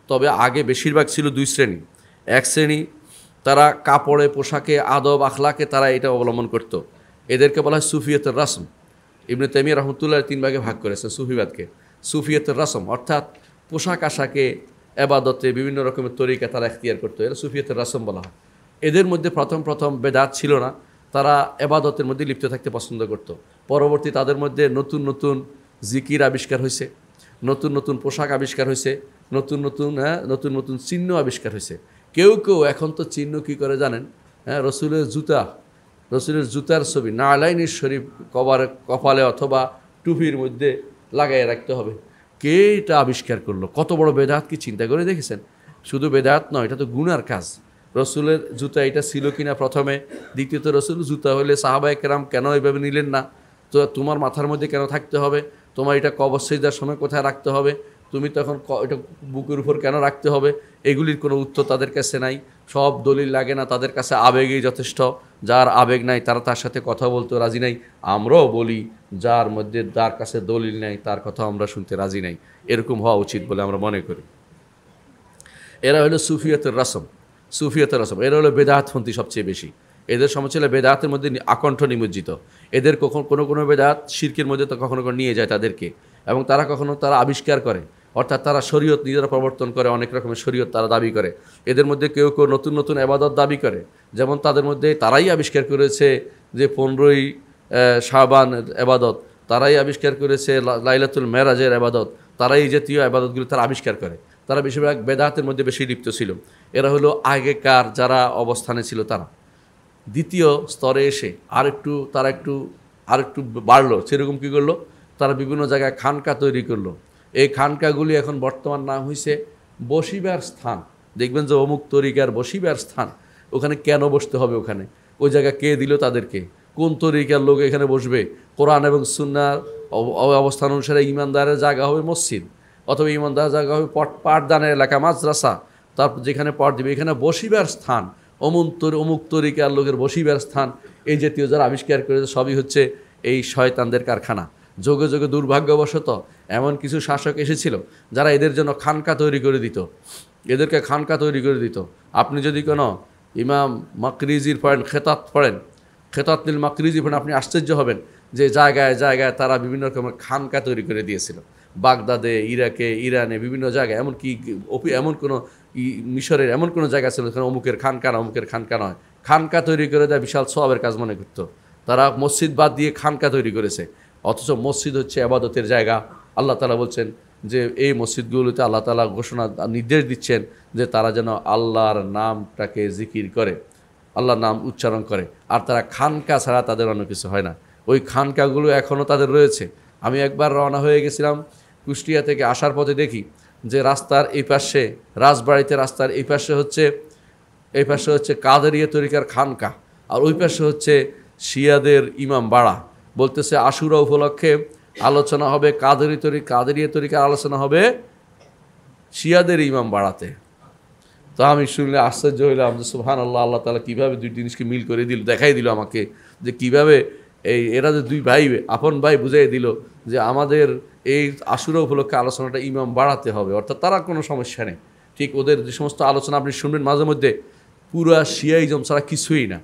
তবে আগে বেশিরভাগ ছিল দুই শ্রেণী। এক শ্রেণী তারা কাপড়ে, পোশাকে, আদব আখলাকে তারা এটা অবলম্বন করত, এদেরকে বলা হয় সুফিয়তের রসম। ইবনে তাইমিয়া রাহমাতুল্লাহ 3 ভাগে ভাগ করেছে সুফিবাদকে। সুফিয়তের রসম অর্থাৎ পোশাক আশাকে, এবাদতে বিভিন্ন রকমের তরিকা তারা এখতিয়ার করতো, এরা সুফিয়তের রসম বলা হয়। এদের মধ্যে প্রথম বেদাত ছিল না, তারা এবাদতের মধ্যে লিপ্ত থাকতে পছন্দ করত। পরবর্তী তাদের মধ্যে নতুন নতুন জিকির আবিষ্কার হয়েছে, নতুন নতুন পোশাক আবিষ্কার হয়েছে, নতুন নতুন চিহ্ন আবিষ্কার হয়েছে। কেউ এখন তো চিহ্ন কী করে জানেন, রসুলের জুতার ছবি নালাইনির শরীফ কপালে অথবা টুপির মধ্যে লাগাই রাখতে হবে। কে এটা আবিষ্কার করলো? কত বড় বেদাত, কি চিন্তা করে দেখেছেন? শুধু বেদাত নয়, এটা তো গুনার কাজ। রসুলের জুতা এটা ছিল কিনা প্রথমে, দ্বিতীয়ত রসুল জুতা হলে সাহাবায়ে কেরাম কেন এইভাবে নিলেন না? তো তোমার মাথার মধ্যে কেন থাকতে হবে? তোমার এটা কবর সিজদার সময় কোথায় রাখতে হবে? তুমি তখন এটা বুকের উপর কেন রাখতে হবে? এগুলির কোনো উত্তর তাদের কাছে নাই। সব দলিল লাগে না, তাদের কাছে আবেগই যথেষ্ট। যার আবেগ নাই তারা তার সাথে কথা বলতে রাজি নাই। আমরাও বলি, যার কাছে দলিল নাই তার কথা আমরা শুনতে রাজি নাই। এরকম হওয়া উচিত বলে আমরা মনে করি। এরা হলো সুফিয়তের রসম। এরা হলো বেদাতপন্থী সবচেয়ে বেশি। এদের সমস্যা ছিল বেদাতের মধ্যে আকণ্ঠ নিমজ্জিত। এদের কোনো বেদাত শিরকের মধ্যে তো কখনো নিয়ে যায় তাদেরকে, এবং তারা আবিষ্কার করে, অর্থাৎ তারা শরীয়ত নিজেরা প্রবর্তন করে, অনেক রকমের শরীয়ত তারা দাবি করে। এদের মধ্যে কেউ নতুন এবাদত দাবি করে, যেমন তাদের মধ্যে তারাই আবিষ্কার করেছে যে 15ই শাবান এবাদত, তারাই আবিষ্কার করেছে লাইলাতুল মেরাজের এবাদত, তারাই এই জাতীয় এবাদতগুলো তারা আবিষ্কার করে। তারা বেশিরভাগ বেদাতের মধ্যে বেশি লিপ্ত ছিল। এরা হলো আগেকার যারা অবস্থানে ছিল তারা। দ্বিতীয় স্তরে এসে তারা একটু বাড়লো। সেরকম কী করলো, তারা বিভিন্ন জায়গায় খানকা তৈরি করলো। এই খানকাগুলি এখন বর্তমান নাম হয়েছে বসিবার স্থান। দেখবেন যে অমুক তরিকার বসিবার স্থান, ওখানে কেন বসতে হবে, ওখানে ওই জায়গা কে দিল তাদেরকে, কোন তরিকার লোক এখানে বসবে? কোরআন এবং সুন্নাহর অবস্থান অনুসারে ইমানদারের জায়গা হবে মসজিদ, অথবা ইমানদারের জায়গা হবে পাঠদানের এলাকা, মাদ্রাসা। তারপর যেখানে পাঠ দিবে এখানে বসিবার স্থান, অমুক তরিকার লোকের বসিবার স্থান। এই জাতীয় যারা আবিষ্কার করেছে সবই হচ্ছে এই শয়তানদের কারখানা। যোগে যোগে দুর্ভাগ্যবশত এমন কিছু শাসক এসেছিল যারা এদের জন্য খানকা তৈরি করে দিত, এদেরকে খানকা তৈরি করে দিত। আপনি যদি কোনো ইমাম মাকরিজির খেতাতুল মাকরিজি পড়েন, আপনি আশ্চর্য হবেন যে জায়গায় জায়গায় তারা বিভিন্ন রকমের খানকা তৈরি করে দিয়েছিল। বাগদাদে, ইরাকে, ইরানে, বিভিন্ন জায়গায়, এমনকি এমন কোনো মিশরের এমন কোনো জায়গা ছিল যেখানে অমুকের খানকা নয়, খানকা তৈরি করে দেয় বিশাল সওয়াবের কাজ মনে করতো। তারা মসজিদ বাদ দিয়ে খানকা তৈরি করেছে, অথচ মসজিদ হচ্ছে ইবাদতের জায়গা। আল্লাহ তাআলা বলছেন যে এই মসজিদগুলোতে আল্লাহ তাআলা নির্দেশ দিচ্ছেন যে তারা যেন আল্লাহর নামটাকে জিকির করে, আল্লাহর নাম উচ্চারণ করে, আর তারা খানকা ছাড়া তাদের অন্য কিছু হয় না। ওই খানকাগুলো এখনও তাদের রয়েছে। আমি একবার রওনা হয়ে গেছিলাম কুষ্টিয়া থেকে, আসার পথে দেখি যে রাস্তার এই পাশে, রাজবাড়িতে রাস্তার এই পাশে হচ্ছে কাদেরিয়া তরিকার খানকা, আর ওই পাশে হচ্ছে শিয়াদের ইমাম বাড়া, বলতেছে আশুরা উপলক্ষে আলোচনা হবে কাদেরিয়া তরিকার আলোচনা হবে শিয়াদের ইমাম বাড়াতে। তো আমি শুনলে আশ্চর্য হইলাম যে সুবহানাল্লাহ, আল্লাহ তাআলা কীভাবে দুই জিনিসকে মিল করে দিল, দেখাই দিল আমাকে যে কীভাবে এরা যে দুই ভাই আপন ভাই বুঝাই দিল যে আমাদের এই আশুরা উপলক্ষে আলোচনাটা ইমাম বাড়াতে হবে, অর্থাৎ তারা কোনো সমস্যা নেই। ঠিক ওদের যে সমস্ত আলোচনা আপনি শুনবেন মাঝে মধ্যে, পুরা শিয়াইজম ছাড়া কিছুই না।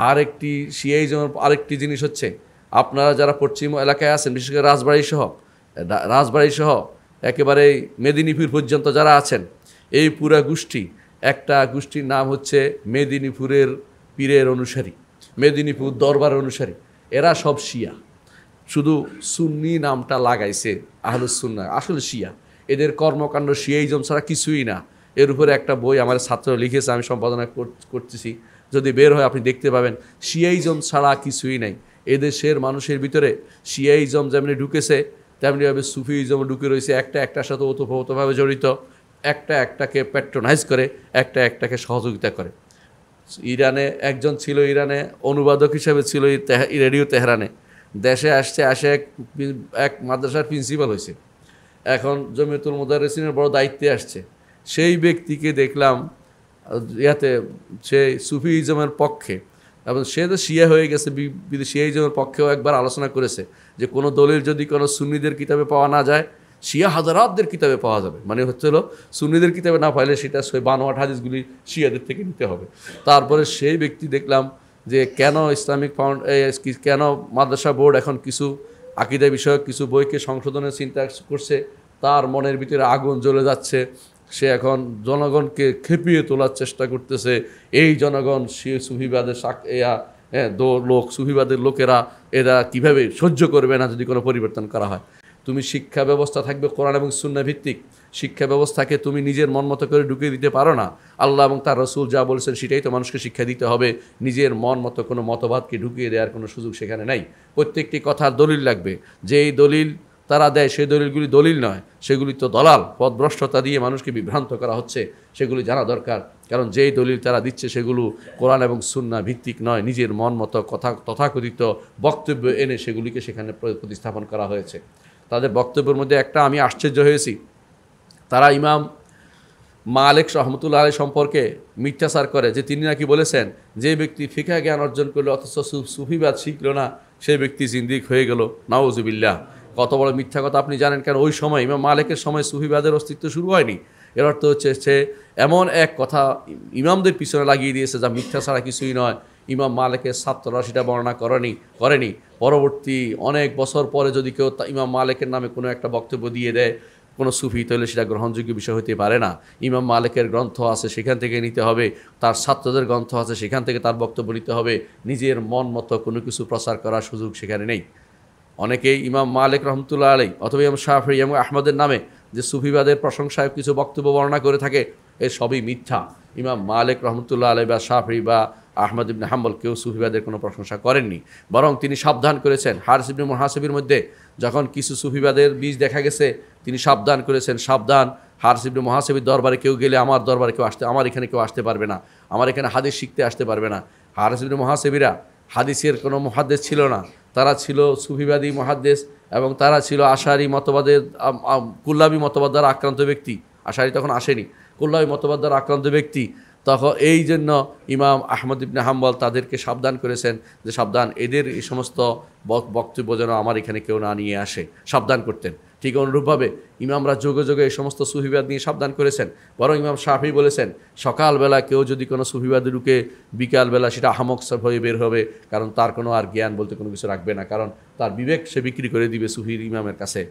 আরেকটি শিয়াইজমের আরেকটি জিনিস হচ্ছে, আপনারা যারা পশ্চিম এলাকায় আছেন, বিশেষ করে রাজবাড়ী সহ একেবারে মেদিনীপুর পর্যন্ত যারা আছেন, এই পুরা গোষ্ঠী, একটা গোষ্ঠীর নাম হচ্ছে মেদিনীপুরের পীরের অনুসারী, মেদিনীপুর দরবারের অনুসারী। এরা সব শিয়া, শুধু সুন্নি নামটা লাগাইছে আহলুস সুন্নাহ, আসলে শিয়া। এদের কর্মকাণ্ড শিয়াইজম ছাড়া কিছুই না। এর উপরে একটা বই আমার ছাত্র লিখেছে, আমি সম্পাদনা করতেছি, যদি বের হয় আপনি দেখতে পাবেন। শিয়াইজম ছাড়া কিছুই নাই এদেশের মানুষের ভিতরে। শিয়াইজম যেমনি ঢুকেছে তেমনিভাবে সুফিইজম ঢুকে রয়েছে, একটার সাথে ওতপ্রোতভাবে জড়িত, একটাকে প্যাট্রোনাইজ করে, একটাকে সহযোগিতা করে। ইরানে একজন ছিল, ইরানে অনুবাদক হিসেবে ছিল রেডিও তেহরানে, দেশে আসে এক মাদ্রাসার প্রিন্সিপাল হয়েছে, এখন জমিয়তুল মুদাররিসিনের বড় দায়িত্বে আসছে। সেই ব্যক্তিকে দেখলাম সে সুফিইজমের পক্ষে, এবং সে তো শিয়া হয়ে গেছে, শিয়াইজমের পক্ষেও একবার আলোচনা করেছে যে কোনো দলিল যদি কোনো সুন্নিদের কিতাবে পাওয়া না যায়, শিয়া হাজারাতদের কিতাবে পাওয়া যাবে। মানে হচ্ছে হলো সুন্নিদের কিতাবে না পাইলে সেটা বানোয়াট হাদিসগুলি শিয়াদের থেকে নিতে হবে। তারপরে সেই ব্যক্তি দেখলাম যে কেন কেন মাদ্রাসা বোর্ড এখন কিছু আকীদা বিষয়ক কিছু বইকে সংশোধনের চিন্তা করছে, তার মনের ভিতরে আগুন জ্বলে যাচ্ছে। সে এখন জনগণকে খেপিয়ে তোলার চেষ্টা করতেছে, এই জনগণ সুফিবাদের সুফিবাদের লোকেরা এরা কিভাবে সহ্য করবে না যদি কোনো পরিবর্তন করা হয়। তুমি শিক্ষা ব্যবস্থা থাকবে কোরআন এবং সুন্নাহ ভিত্তিক, শিক্ষা ব্যবস্থাকে তুমি নিজের মন মতো করে ঢুকিয়ে দিতে পারো না। আল্লাহ এবং তার রসুল যা বলেছেন সেটাই তো মানুষকে শিক্ষা দিতে হবে, নিজের মন মতো কোনো মতবাদকে ঢুকিয়ে দেওয়ার কোনো সুযোগ সেখানে নাই। প্রত্যেকটি কথার দলিল লাগবে, যেই দলিল তারা দেয় সেই দলিলগুলি দলিল নয়, সেগুলি তো দলাল, পথভ্রষ্টতা দিয়ে মানুষকে বিভ্রান্ত করা হচ্ছে, সেগুলি জানা দরকার। কারণ যেই দলিল তারা দিচ্ছে সেগুলো কোরআন এবং সুন্নাহ ভিত্তিক নয়, নিজের মন মতো তথাকথিত বক্তব্য এনে সেগুলিকে সেখানে প্রতিস্থাপন করা হয়েছে। তাদের বক্তব্যের মধ্যে একটা আমি আশ্চর্য হয়েছি, তারা ইমাম মালিক রহমতুল্লাহ আলাইহি সম্পর্কে মিথ্যাচার করে যে তিনি নাকি বলেছেন যে ব্যক্তি ফিকহ জ্ঞান অর্জন করলো অথচ সুফিবাদ শিখল না, সেই ব্যক্তি জিন্দিক হয়ে গেল। নাউজুবিল্লাহ, কত বড় মিথ্যা কথা আপনি জানেন? কেন ওই সময় ইমাম মালিকের সময় সুফিবাদের অস্তিত্ব শুরু হয়নি। এর অর্থ হচ্ছে সে এমন এক কথা ইমামদের পিছনে লাগিয়ে দিয়েছে যা মিথ্যা ছাড়া কিছুই নয়। ইমাম মালিকের ছাত্ররা সেটা বর্ণনা করেনি। পরবর্তী অনেক বছর পরে যদি কেউ ইমাম মালিকের নামে কোনো একটা বক্তব্য দিয়ে দেয় কোনো সুফি, তাহলে সেটা গ্রহণযোগ্য বিষয় হতে পারে না। ইমাম মালিকের গ্রন্থ আছে, সেখান থেকে নিতে হবে, তার ছাত্রদের গ্রন্থ আছে, সেখান থেকে তার বক্তব্য নিতে হবে। নিজের মন মতো কোনো কিছু প্রচার করার সুযোগ সেখানে নেই। অনেকেই ইমাম মালিক রহমতুল্লাহ আলাইহি অথবা ইমাম শাফিঈ এবং আহমদের নামে যে সুফিবাদের প্রশংসায় কিছু বক্তব্য বর্ণনা করে থাকে, এর সবই মিথ্যা। ইমাম মালিক রহমতুল্লাহ আলাইহি বা শাফিঈ বা আহমদ ইবনে হাম্বল কেউ সুফিবাদের কোনো প্রশংসা করেননি, বরং তিনি সাবধান করেছেন। হারিস ইবনে মুহাসিবের মধ্যে যখন কিছু সুফিবাদের বীজ দেখা গেছে, তিনি সাবধান করেছেন, সাবধান, হারিস ইবনে মুহাসিবের দরবারে কেউ গেলে আমার এখানে কেউ আসতে পারবে না, আমার এখানে হাদিস শিখতে আসতে পারবে না। হারিস ইবনে মুহাসিবিরা হাদিসের কোনো মুহাদ্দিস ছিল না, তারা ছিল সুফিবাদী মুহাদ্দিস, এবং তারা ছিল আশারি মতবাদের কুল্লাবী মতবাদ দ্বারা আক্রান্ত ব্যক্তি। আশারি তখন আসেনি, কুল্লাবী মতবাদ দ্বারা আক্রান্ত ব্যক্তি। তখন এই জন্য ইমাম আহমদ ইবনে হাম্বল তাদেরকে সাবধান করেছেন যে সাবধান, এদের এই সমস্ত বক্তব্য যেন আমার এখানে কেউ না নিয়ে আসে, সাবধান করতেন। ঠিক অনুরূপভাবে ইমামরা যোগে যোগে এই সমস্ত সুফিবাদ নিয়ে সাবধান করেছেন। বরং ইমাম শাফিঈ বলেছেন সকালবেলা কেউ যদি কোনো সুফিবাদে ঢুকে, বিকালবেলা সেটা আহমক হয়ে বের হবে, কারণ তার কোনো আর জ্ঞান বলতে কোনো কিছু রাখবে না, কারণ তার বিবেক সে বিক্রি করে দিবে সুফি ইমামের কাছে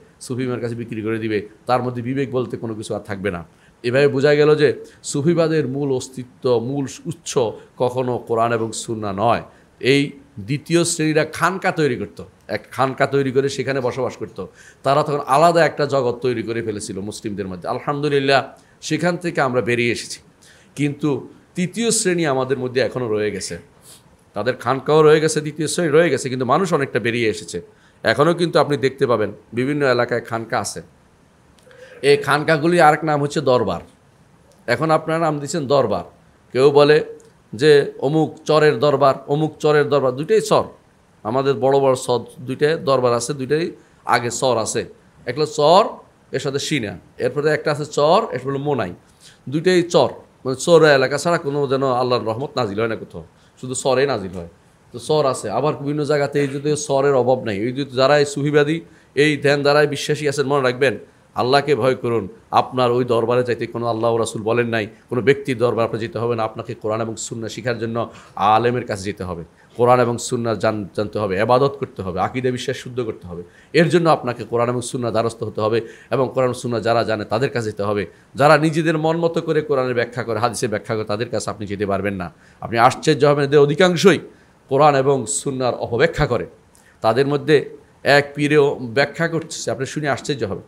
বিক্রি করে দিবে, তার মধ্যে বিবেক বলতে কোনো কিছু আর থাকবে না। এভাবে বোঝা গেল যে সুফিবাদের মূল অস্তিত্ব, মূল উৎস কখনো কোরআন এবং সুন্নাহ নয়। এই দ্বিতীয় শ্রেণীরা খানকা তৈরি করত, এক খানকা তৈরি করে সেখানে বসবাস করত। তারা তখন আলাদা একটা জগৎ তৈরি করে ফেলেছিল মুসলিমদের মধ্যে। আলহামদুলিল্লাহ সেখান থেকে আমরা বেরিয়ে এসেছি, কিন্তু তৃতীয় শ্রেণী আমাদের মধ্যে এখনও রয়ে গেছে। তাদের খানকাও রয়ে গেছে, দ্বিতীয় শ্রেণী রয়ে গেছে, কিন্তু মানুষ অনেকটা বেরিয়ে এসেছে। এখনও কিন্তু আপনি দেখতে পাবেন বিভিন্ন এলাকায় খানকা আছে। এই খানকাগুলি আরেক নাম হচ্ছে দরবার। এখন আপনারা নাম দিচ্ছেন দরবার। কেউ বলে যে অমুক চরের দরবার, অমুক চরের দরবার, দুইটাই চর। আমাদের বড় বড় চর দুইটাই দরবার আছে, দুইটাই আগে চর আছে। একটা চর, এর সাথে সিনা, এরপরে একটা আছে চর, এরপর হলো মোনাই। দুইটাই চর, মানে চর এলাকা ছাড়া কোনো যেন আল্লাহর রহমত নাজিল হয় না কোথাও, শুধু চরে নাজিল হয়। তো চর আছে, আবার বিভিন্ন জায়গাতে এই যদি চরের অভাব নাই। এই যদি যারা এই সুফিবাদী, এই ধ্যান দ্বারাই বিশ্বাসী আছেন, মনে রাখবেন আল্লাহকে ভয় করুন। আপনার ওই দরবারে যাইতে কোনো আল্লাহ রাসূল বলেন নাই, কোনো ব্যক্তির দরবার আপনার যেতে হবে না। আপনাকে কোরআন এবং সুন্নাহ শিখার জন্য আলেমের কাছে যেতে হবে, কোরআন এবং সুন্নাহ জানতে হবে, ইবাদত করতে হবে, আকীদা বিশ্বাস শুদ্ধ করতে হবে। এর জন্য আপনাকে কোরআন এবং সুন্নাহ দ্বারস্থ হতে হবে এবং কোরআন সুন্নাহ যারা জানে তাদের কাছে যেতে হবে। যারা নিজেদের মন মতো করে কোরআনের ব্যাখ্যা করে, হাদিসের ব্যাখ্যা করে, তাদের কাছে আপনি যেতে পারবেন না। আপনি আশ্চর্য হবেন, এদের অধিকাংশই কোরআন এবং সুন্নাহর অপব্যাখ্যা করে। তাদের মধ্যে এক পীরেও ব্যাখ্যা করতেছে, আপনি শুনে আশ্চর্য হবে।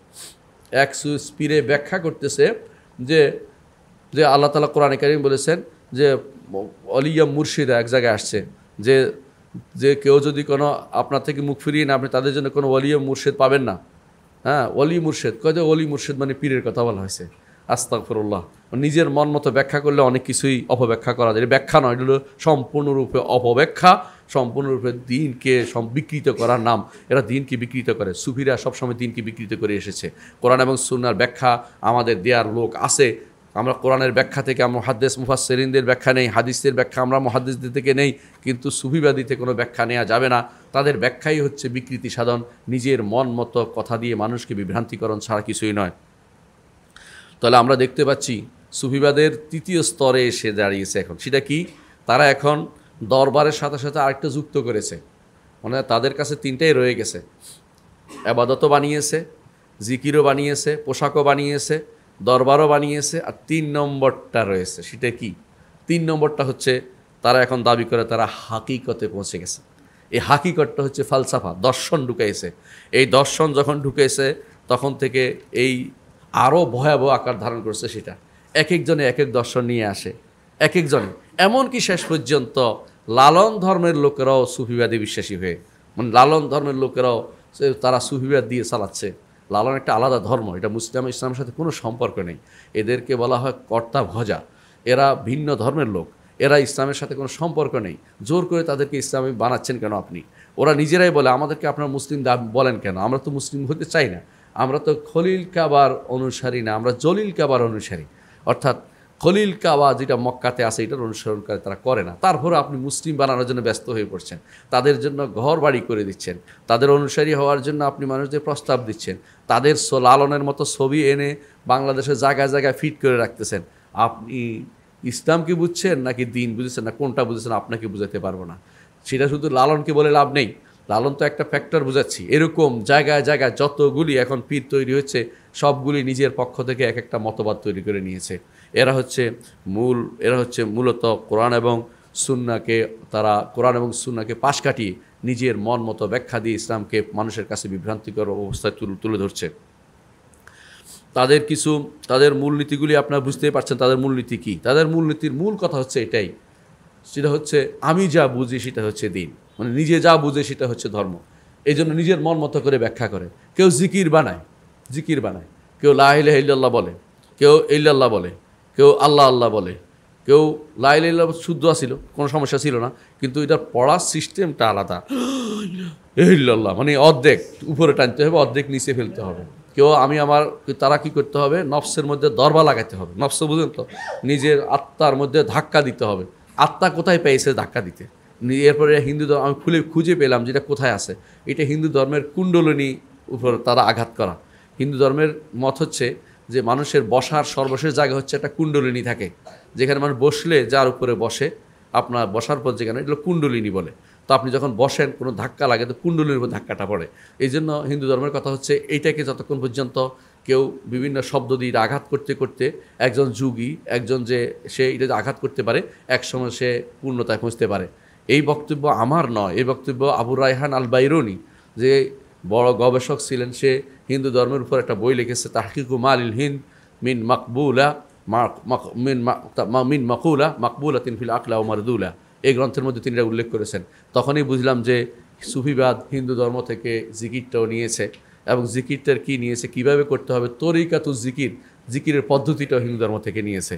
এক পীরে ব্যাখ্যা করতেছে যে যে আল্লাহ তাআলা কোরআনে কারীম বলেছেন যে অলিয়া মুর্শিদা, এক জায়গায় আসছে যে যে কেউ যদি কোনো আপনার থেকে মুখ ফিরিয়ে না, আপনি তাদের জন্য কোনো ওলিয়া মুর্শিদ পাবেন না। হ্যাঁ, অলি মুর্শিদ কয় যে অলি মুর্শিদ মানে পীরের কথা বলা হয়েছে। আস্তাগফিরুল্লাহ। নিজের মন মতো ব্যাখ্যা করলে অনেক কিছুই অপব্যাখ্যা করা যায়। ব্যাখ্যা নয়, এটা হলো সম্পূর্ণরূপে অপব্যাখ্যা, সম্পূর্ণরূপে দিনকে বিকৃত করার নাম। এরা দিনকে বিকৃত করে। সুফিরা সবসময় দিনকে বিকৃত করে এসেছে। কোরআন এবং সুন্নাহর ব্যাখ্যা আমাদের দেয়ার লোক আছে। আমরা কোরআনের ব্যাখ্যা থেকে আমরা মুহাদ্দিস মুফাসসিরিনদের ব্যাখ্যা নেই, হাদিসের ব্যাখ্যা আমরা মুহাদ্দিসদের থেকে নেই, কিন্তু সুফিবাদীতে কোনো ব্যাখ্যা নেওয়া যাবে না। তাদের ব্যাখ্যাই হচ্ছে বিকৃতি সাধন, নিজের মন মতো কথা দিয়ে মানুষকে বিভ্রান্তিকরণ ছাড়া কিছুই নয়। তাহলে আমরা দেখতে পাচ্ছি সুফিবাদের তৃতীয় স্তরে এসে দাঁড়িয়েছে এখন। সেটা কি? তারা এখন দরবারের সাথে সাথে আরেকটা যুক্ত করেছে, মানে তাদের কাছে তিনটাই রয়ে গেছে। ইবাদতও বানিয়েছে, জিকিরও বানিয়েছে, পোশাকও বানিয়েছে, দরবারও বানিয়েছে, আর 3 নম্বরটা রয়েছে। সেটা কি? 3 নম্বরটা হচ্ছে তারা এখন দাবি করে তারা হাকিকতে পৌঁছে গেছে। এই হাকিকতটা হচ্ছে ফালসাফা, দর্শন ঢুকাইছে। এই দর্শন যখন ঢুকেছে তখন থেকে এই আরও ভয়াবহ আকার ধারণ করছে। সেটা এক একজনে এক এক দর্শন নিয়ে আসে, এক একজনে, এমনকি শেষ পর্যন্ত লালন ধর্মের লোকেরাও সুফিবাদী বিশ্বাসী হয়ে, মানে লালন ধর্মের লোকেরাও তারা সুফিবাদ দিয়ে চালাচ্ছে। লালন একটা আলাদা ধর্ম, এটা ইসলামের সাথে কোনো সম্পর্ক নেই। এদেরকে বলা হয় কর্তা ভজা। এরা ভিন্ন ধর্মের লোক, এরা ইসলামের সাথে কোনো সম্পর্ক নেই। জোর করে তাদেরকে ইসলামী বানাচ্ছেন কেন আপনি? ওরা নিজেরাই বলে আমাদেরকে আপনার মুসলিম বলেন কেন? আমরা তো মুসলিম হতে চাই না, আমরা তো খলিল কাবার অনুসারী না, আমরা জলিল কাবার অনুসারী। অর্থাৎ খলিল কাবা যেটা মক্কাতে আছে এটার অনুসরণ করে তারা করে না। তারপরে আপনি মুসলিম বানানোর জন্য ব্যস্ত হয়ে পড়ছেন, তাদের জন্য ঘর বাড়ি করে দিচ্ছেন, তাদের অনুসারী হওয়ার জন্য আপনি মানুষদের প্রস্তাব দিচ্ছেন, তাদের লালনের মতো ছবি এনে বাংলাদেশের জায়গায় জায়গায় ফিট করে রাখতেছেন। আপনি ইসলাম কি বুঝছেন নাকি দিন বুঝেছেন, না কোনটা বুঝেছেন আপনাকে বুঝাতে পারবো না। সেটা শুধু লালনকে বলে লাভ নেই, লালন তো একটা ফ্যাক্টর বুঝাচ্ছি। এরকম জায়গায় জায়গায় যতগুলি এখন পীর তৈরি হচ্ছে সবগুলি নিজের পক্ষ থেকে এক একটা মতবাদ তৈরি করে নিয়েছে। এরা হচ্ছে মূলত কোরআন এবং সুন্নাহকে, তারা কোরআন এবং সুন্নাহকে পাশ কাটিয়ে নিজের মন মতো ব্যাখ্যা দিয়ে ইসলামকে মানুষের কাছে বিভ্রান্তিকর অবস্থায় তুলে ধরছে। তাদের মূলনীতিগুলি আপনারা বুঝতেই পারছেন। তাদের মূলনীতি কী? তাদের মূলনীতির মূল কথা হচ্ছে এটাই, সেটা হচ্ছে আমি যা বুঝি সেটা হচ্ছে দিন, মানে নিজে যা বুঝে সেটা হচ্ছে ধর্ম। এই জন্য নিজের মন মতো করে ব্যাখ্যা করে। কেউ জিকির বানায়, কেউ লা ইলাহা ইল্লাল্লাহ বলে, কেউ ইল্লাল্লাহ বলে, কেউ আল্লাহ আল্লাহ বলে, কেউ লা ইলাহা ইল্লাল্লাহ শুদ্ধ ছিল, কোনো সমস্যা ছিল না, কিন্তু এটার পড়ার সিস্টেমটা আলাদা। ইল্লাল্লাহ মানে অর্ধেক উপরে টানতে হবে, অর্ধেক নিচে ফেলতে হবে। তারা কি করতে হবে? নফসের মধ্যে দরবা লাগাতে হবে। নফস বুঝেন তো, নিজের আত্মার মধ্যে ধাক্কা দিতে হবে। আত্মা কোথায় পেয়েছে ধাক্কা দিতে? এরপরে হিন্দু ধর্ম আমি খুঁজে পেলাম যেটা কোথায় আছে। এটা হিন্দু ধর্মের কুণ্ডলিনী উপর তারা আঘাত করা। হিন্দু ধর্মের মত হচ্ছে যে মানুষের বসার সর্বশেষ জায়গা হচ্ছে একটা কুণ্ডলিনী থাকে, যেখানে মানুষ বসলে যার উপরে বসে, আপনার বসার পর যেখানে, এগুলো কুণ্ডলিনী বলে। তো আপনি যখন বসেন কোনো ধাক্কা লাগে তো কুণ্ডলির উপর ধাক্কাটা পড়ে। এই জন্য হিন্দু ধর্মের কথা হচ্ছে এইটাকে যতক্ষণ পর্যন্ত কেউ বিভিন্ন শব্দ দিয়ে আঘাত করতে করতে, একজন যোগী, একজন যে সে এটা আঘাত করতে পারে, একসময় সে পূর্ণতায় পৌঁছতে পারে। এই বক্তব্য আমার নয়, এই বক্তব্য আবু রায়হান আল বাইরুনি, যে বড় গবেষক ছিলেন, সে হিন্দু ধর্মের উপর একটা বই লিখেছে, তাহকিকু মালিল হিন্দ মিন মাকবুলা মিন মাকুলা মাকবুলাতিন ফিল আকলা ও মারদুলা। এই গ্রন্থের মধ্যে তিনি এটা উল্লেখ করেছেন। তখনই বুঝলাম যে সুফিবাদ হিন্দু ধর্ম থেকে জিকিরটাও নিয়েছে, এবং জিকিরটার কী নিয়েছে, কীভাবে করতে হবে, তরিকাতুজ জিকিরের পদ্ধতিটাও হিন্দু ধর্ম থেকে নিয়েছে।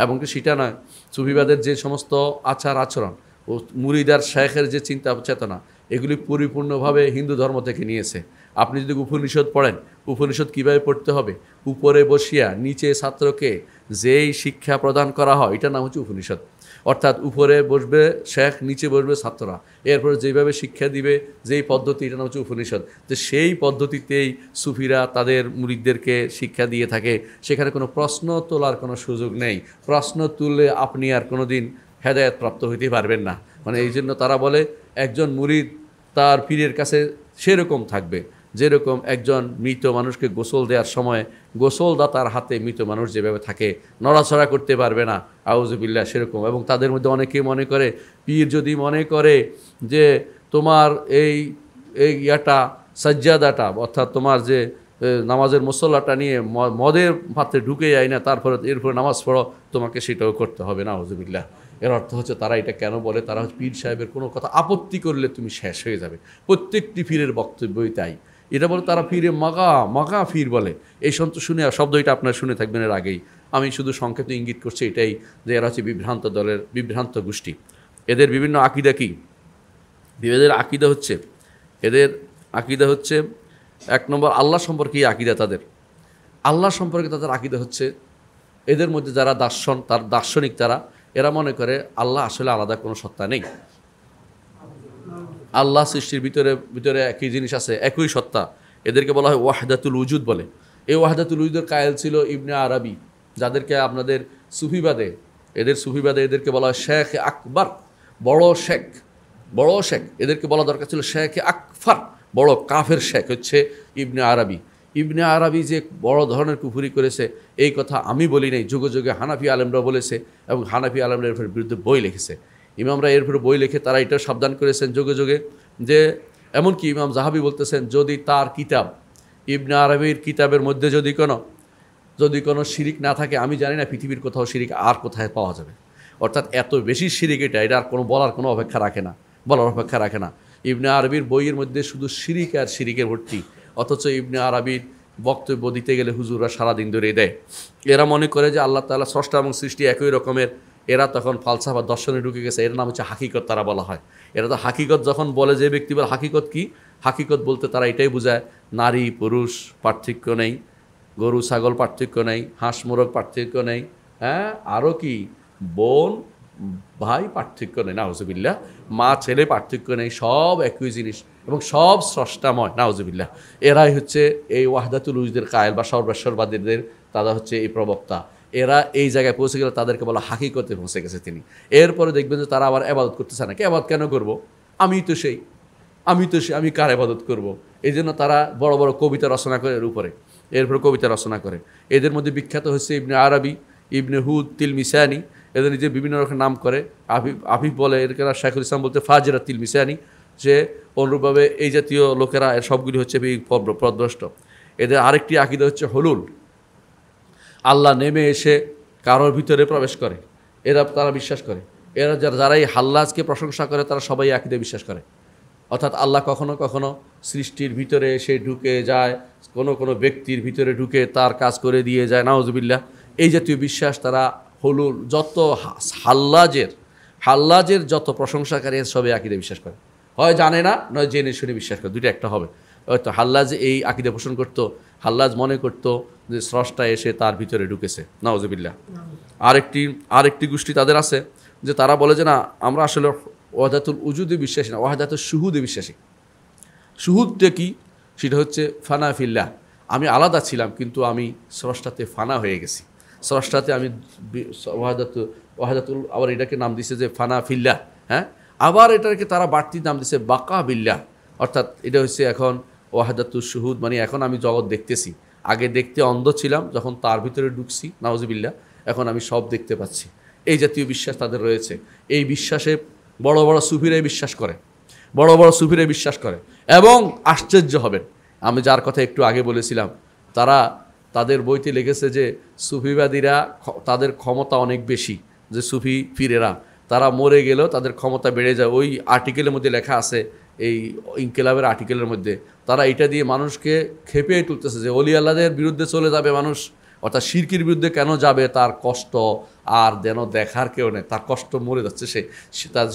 এবং কি সেটা নয়, সুফিবাদের যে সমস্ত আচার আচরণ ও মুরিদার শেখের যে চিন্তা চেতনা, এগুলি পরিপূর্ণভাবে হিন্দু ধর্ম থেকে নিয়েছে। আপনি যদি উপনিষদ পড়েন, উপনিষদ কীভাবে পড়তে হবে, উপরে বসিয়া নিচে ছাত্রকে যেই শিক্ষা প্রদান করা হয়, এটার নাম হচ্ছে উপনিষদ। অর্থাৎ উপরে বসবে শেখ, নিচে বসবে ছাত্ররা, এরপরে যেভাবে শিক্ষা দিবে, যেই পদ্ধতি, এটা নাম হচ্ছে উপনিষদ। তো সেই পদ্ধতিতেই সুফিরা তাদের মুরিদদেরকে শিক্ষা দিয়ে থাকে। সেখানে কোনো প্রশ্ন তোলার কোনো সুযোগ নেই। প্রশ্ন তুললে আপনি আর কোনো দিন হেদায়েত প্রাপ্ত হইতে পারবেন না। মানে এই জন্য তারা বলে একজন মুরিদ তার পীরের কাছে সেরকম থাকবে যেরকম একজন মৃত মানুষকে গোসল দেওয়ার সময় গোসলদাতার হাতে মৃত মানুষ যেভাবে থাকে, নড়াচড়া করতে পারবে না, আউযুবিল্লাহ, সেরকম। এবং তাদের মধ্যে অনেকেই মনে করে, পীর যদি মনে করে যে তোমার এই ইয়াটা সাজ্জাদাটা, অর্থাৎ তোমার যে নামাজের মুসল্লাটা নিয়ে মদের পাত্রে ঢুকে যায় না, তারপরে এরপরে নামাজ পড়ো, তোমাকে সেটাও করতে হবে না, আউযুবিল্লাহ। এর অর্থ হচ্ছে তারা এটা কেন বলে, তারা পীর সাহেবের কোনো কথা আপত্তি করলে তুমি শেষ হয়ে যাবে। প্রত্যেকটি পীরের বক্তব্যই তাই। এটা বলে তারা পীরে মাগা পীর বলে। এই শুনে শব্দ এটা আপনারা শুনে থাকবেন এর আগেই। আমি শুধু সংক্ষেপে ইঙ্গিত করছি এটাই, যে এরা হচ্ছে বিভ্রান্ত দলের বিভ্রান্ত গোষ্ঠী। এদের বিভিন্ন আকিদা কি? এদের আকিদা হচ্ছে 1 নম্বর আল্লাহ সম্পর্কে আকিদা তাদের। আল্লাহ সম্পর্কে তাদের আকিদা হচ্ছে, এদের মধ্যে যারা দার্শনিক তারা, এরা মনে করে আল্লাহ আসলে আলাদা কোনো সত্তা নেই। আল্লাহ সৃষ্টির ভিতরে একই জিনিস আছে, একই সত্তা। এদেরকে বলা হয় ওয়াহদাতুল উজুদ বলে। এই ওয়াহদাতুল উজুদের কায়েল ছিল ইবনে আরবি, যাদেরকে আপনাদের সুফিবাদে এদেরকে বলা হয় শেখ আকবর, বড় শেখ। এদেরকে বলা দরকার ছিল শেখ আকফর, বড় কাফের শেখ হচ্ছে ইবনে আরবি। ইবনে আরবি যে বড় ধরনের কুফরি করেছে, এই কথা আমি বলি নাই, যুগে যুগে হানাফি আলেমরা বলেছে, এবং হানাফি আলেমরা এর বিরুদ্ধে বই লিখেছে। ইমামরা এর উপরে বই লিখে তারা এটা সাবধান করেছেন যুগে যুগে, যে এমনকি ইমাম জাহাবি বলতেছেন, যদি তার কিতাব ইবনে আরবির কিতাবের মধ্যে যদি কোনো শিরিক না থাকে, আমি জানি না পৃথিবীর কোথাও শিরিক আর কোথায় পাওয়া যাবে। অর্থাৎ এত বেশি শিরিক এটা আর কোনো বলার অপেক্ষা রাখে না। ইবনে আরবির বইয়ের মধ্যে শুধু শিরিক আর শিরিকের ভর্তি। অথচ ইবনে আরবির বক্তব্য দিতে গেলে হুজুররা সারাদিন ধরে দেয়। এরা মনে করে যে আল্লাহ তাআলা স্রষ্টা এবং সৃষ্টি একই রকমের। এরা তখন ফালসাফা দর্শনে ঢুকে গেছে। এর নাম হচ্ছে হাকিকত, তারা বলা হয়। এরা তো হাকিকত যখন বলে, যে ব্যক্তি বলে হাকিকত কি, হাকিকত বলতে তারা এটাই বোঝায়, নারী পুরুষ পার্থক্য নেই, গরু ছাগল পার্থক্য নেই, হাঁস মোরগ পার্থক্য নেই, হ্যাঁ, আরও কি বোন ভাই পার্থক্য নেই, নাউজুবিল্লাহ, মা ছেলে পার্থক্য নেই, সব একই জিনিস এবং সব স্রষ্টাময়, নাউজুবিল্লাহ। এরাই হচ্ছে এই ওয়াহদাতুল উজুদের কায়েল বা সর্বেশ্বরবাদীদের, তারা হচ্ছে এই প্রবক্তা। এরা এই জায়গায় পৌঁছে গেলে তাদেরকে বলা হাকিকতে পৌঁছে গেছে তিনি। এরপরে দেখবেন যে তারা আবার এবাদত করতেছে না। কে এবাদত কেন করবো? আমি কার এবাদত করব? এই জন্য তারা বড় বড় কবিতা রচনা করে এর উপরে, এরপরে কবিতা রচনা করে। এদের মধ্যে বিখ্যাত হচ্ছে ইবনে আরবি, ইবনে হুদ, তিলমিসানি। এদের নিজে বিভিন্ন রকম নাম করে। আফিফ বলে, এরা শাইখুল ইসলাম বলতে ফাজরা তিলমিসানি। যে অনুরূপভাবে এই জাতীয় লোকেরা এর সবগুলি হচ্ছে পদভ্রষ্ট। এদের আরেকটি আকীদা হচ্ছে হুলুল, আল্লাহ নেমে এসে কারোর ভিতরে প্রবেশ করে, তারা বিশ্বাস করে। যারা এই হাল্লাজকে প্রশংসা করে, তারা সবাই আকীদা বিশ্বাস করে। অর্থাৎ আল্লাহ কখনো কখনো সৃষ্টির ভিতরে এসে ঢুকে যায়, কোনো ব্যক্তির ভিতরে ঢুকে তার কাজ করে দিয়ে যায়, নাউজুবিল্লাহ। এই জাতীয় বিশ্বাস তারা হুলুল, যত হাল্লাজের যত প্রশংসাকারী সবাই আকীদা বিশ্বাস করে। হয় জানে না, নয় জেনে শুনে বিশ্বাস করে, দুইটা একটা হবে। হয়তো হাল্লাজ এই আকীদা পোষণ করতো। হাল্লাজ মনে করতো যে স্রষ্টা এসে তার ভিতরে ঢুকেছে, নাউজুবিল্লাহ। আরেকটি গোষ্ঠী তাদের আছে, যে তারা বলে যে না, আমরা আসলে ওয়াহদাতুল উজুদে বিশ্বাসী না, ওয়াহদাতুল শুহুদে বিশ্বাসী। শুহুদটা কি? সেটা হচ্ছে ফানা ফিল্লাহ, আমি আলাদা ছিলাম কিন্তু আমি স্রষ্টাতে ফানা হয়ে গেছি। স্রষ্টাতে আমি ওয়াহদাতুল, আবার এটাকে নাম দিছে যে ফানা ফিল্লাহ, হ্যাঁ। আবার এটাকে তারা বাড়তি নাম দিছে বাকা বিল্লাহ। অর্থাৎ এটা হচ্ছে এখন ওয়াহদাতুল শুহুদ, মানে এখন আমি জগৎ দেখতেছি। আগে দেখতে অন্ধ ছিলাম, যখন তার ভিতরে ঢুকছি, নাউজুবিল্লাহ, এখন আমি সব দেখতে পাচ্ছি। এই জাতীয় বিশ্বাস তাদের রয়েছে। এই বিশ্বাসে বড় বড় সুফিরাই বিশ্বাস করে। এবং আশ্চর্য হবেন, আমি যার কথা একটু আগে বলেছিলাম, তাদের বইতে লিখেছে যে সুফিবাদীরা তাদের ক্ষমতা অনেক বেশি, যে সুফি পীরেরা তারা মরে গেলেও তাদের ক্ষমতা বেড়ে যায়। ওই আর্টিকেলের মধ্যে লেখা আছে, এই ইনকিলাবের আর্টিকেলের মধ্যে তারা এটা দিয়ে মানুষকে খেপিয়ে তুলতেছে যে অলি আল্লাহদের বিরুদ্ধে চলে যাবে মানুষ, অর্থাৎ শিরকের বিরুদ্ধে কেন যাবে, তার কষ্ট আর যেন দেখার কেউ নেই, তার কষ্ট মরে যাচ্ছে,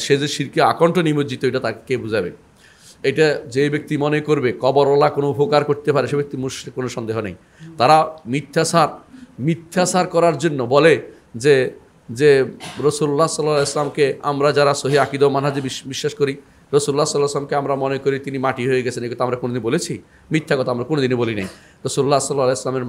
সে যে শিরকে আকণ্ঠ নিমজ্জিত, এটা তাকে কে বুঝাবে? এটা যে ব্যক্তি মনে করবে কবরওয়ালা কোনো উপকার করতে পারে, সে ব্যক্তি মুশরিক, কোনো সন্দেহ নেই। তারা মিথ্যাচার করার জন্য বলে যে যে রাসূলুল্লাহ সাল্লাল্লাহু আলাইহি ওয়াসাল্লামকে আমরা যারা সহিহ আকীদা ও মানহাজে বিশ্বাস করি, রাসূলুল্লাহ সাল্লাল্লাহু আলাইহি ওয়াসাল্লামকে আমরা মনে করি তিনি মাটি হয়ে গেছেন, এই কথা আমরা কোনোদিন বলেছি? মিথ্যা কথা আমরা কোনোদিনই বলি নাই। রাসূলুল্লাহ সাল্লাল্লাহু আলাইহি ওয়াসাল্লামের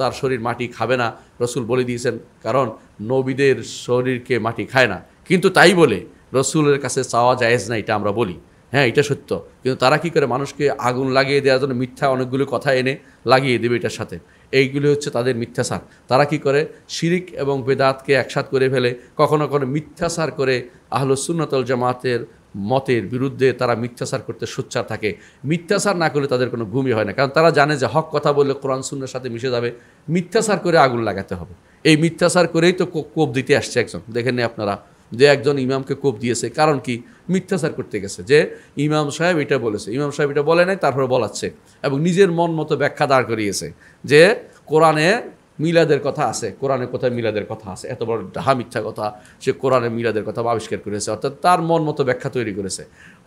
তার শরীর মাটি খাবে না, রসুল বলে দিয়েছেন, কারণ নবীদের শরীরকে মাটি খায় না। কিন্তু তাই বলে রসুলের কাছে চাওয়া জায়েজ না, এটা আমরা বলি, হ্যাঁ এটা সত্য। কিন্তু তারা কি করে, মানুষকে আগুন লাগিয়ে দেওয়ার জন্য মিথ্যা অনেকগুলো কথা এনে লাগিয়ে দেবে এটার সাথে, এইগুলি হচ্ছে তাদের মিথ্যাচার। তারা কি করে, শিরিক এবং বেদাতকে একসাথ করে ফেলে, কখনো কখনো মিথ্যাচার করে আহলুস সুন্নাত ওয়াল জামাতের মতের বিরুদ্ধে তারা মিথ্যাচার করতে সোচ্চার থাকে। মিথ্যাচার না করলে তাদের কোনো ঘুমই হয় না, কারণ তারা জানে যে হক কথা বললে কোরআন সুন্নাহর সাথে মিশে যাবে। মিথ্যাচার করে আগুন লাগাতে হবে। এই মিথ্যাচার করেই তো কোপ দিতে আসছে একজন, দেখেন নি আপনারা, যে একজন ইমামকে কোপ দিয়েছে, কারণ কি? মিথ্যাচার করতে গেছে, যে ইমাম সাহেব এটা বলেছে, ইমাম সাহেব এটা বলে নাই, তারপরে বলাচ্ছে এবং নিজের মন মতো ব্যাখ্যা দাঁড় করিয়েছে যে কোরআনে মিলাদের কথা আছে, কোরআনে কোথায় মিলাদের কথা আছে, এত বড় ডাহা মিথ্যা কথা সে কোরআনে মিলাদের কথা আবিষ্কার করেছে, অর্থাৎ তার মন মতো ব্যাখ্যা তৈরি করেছে।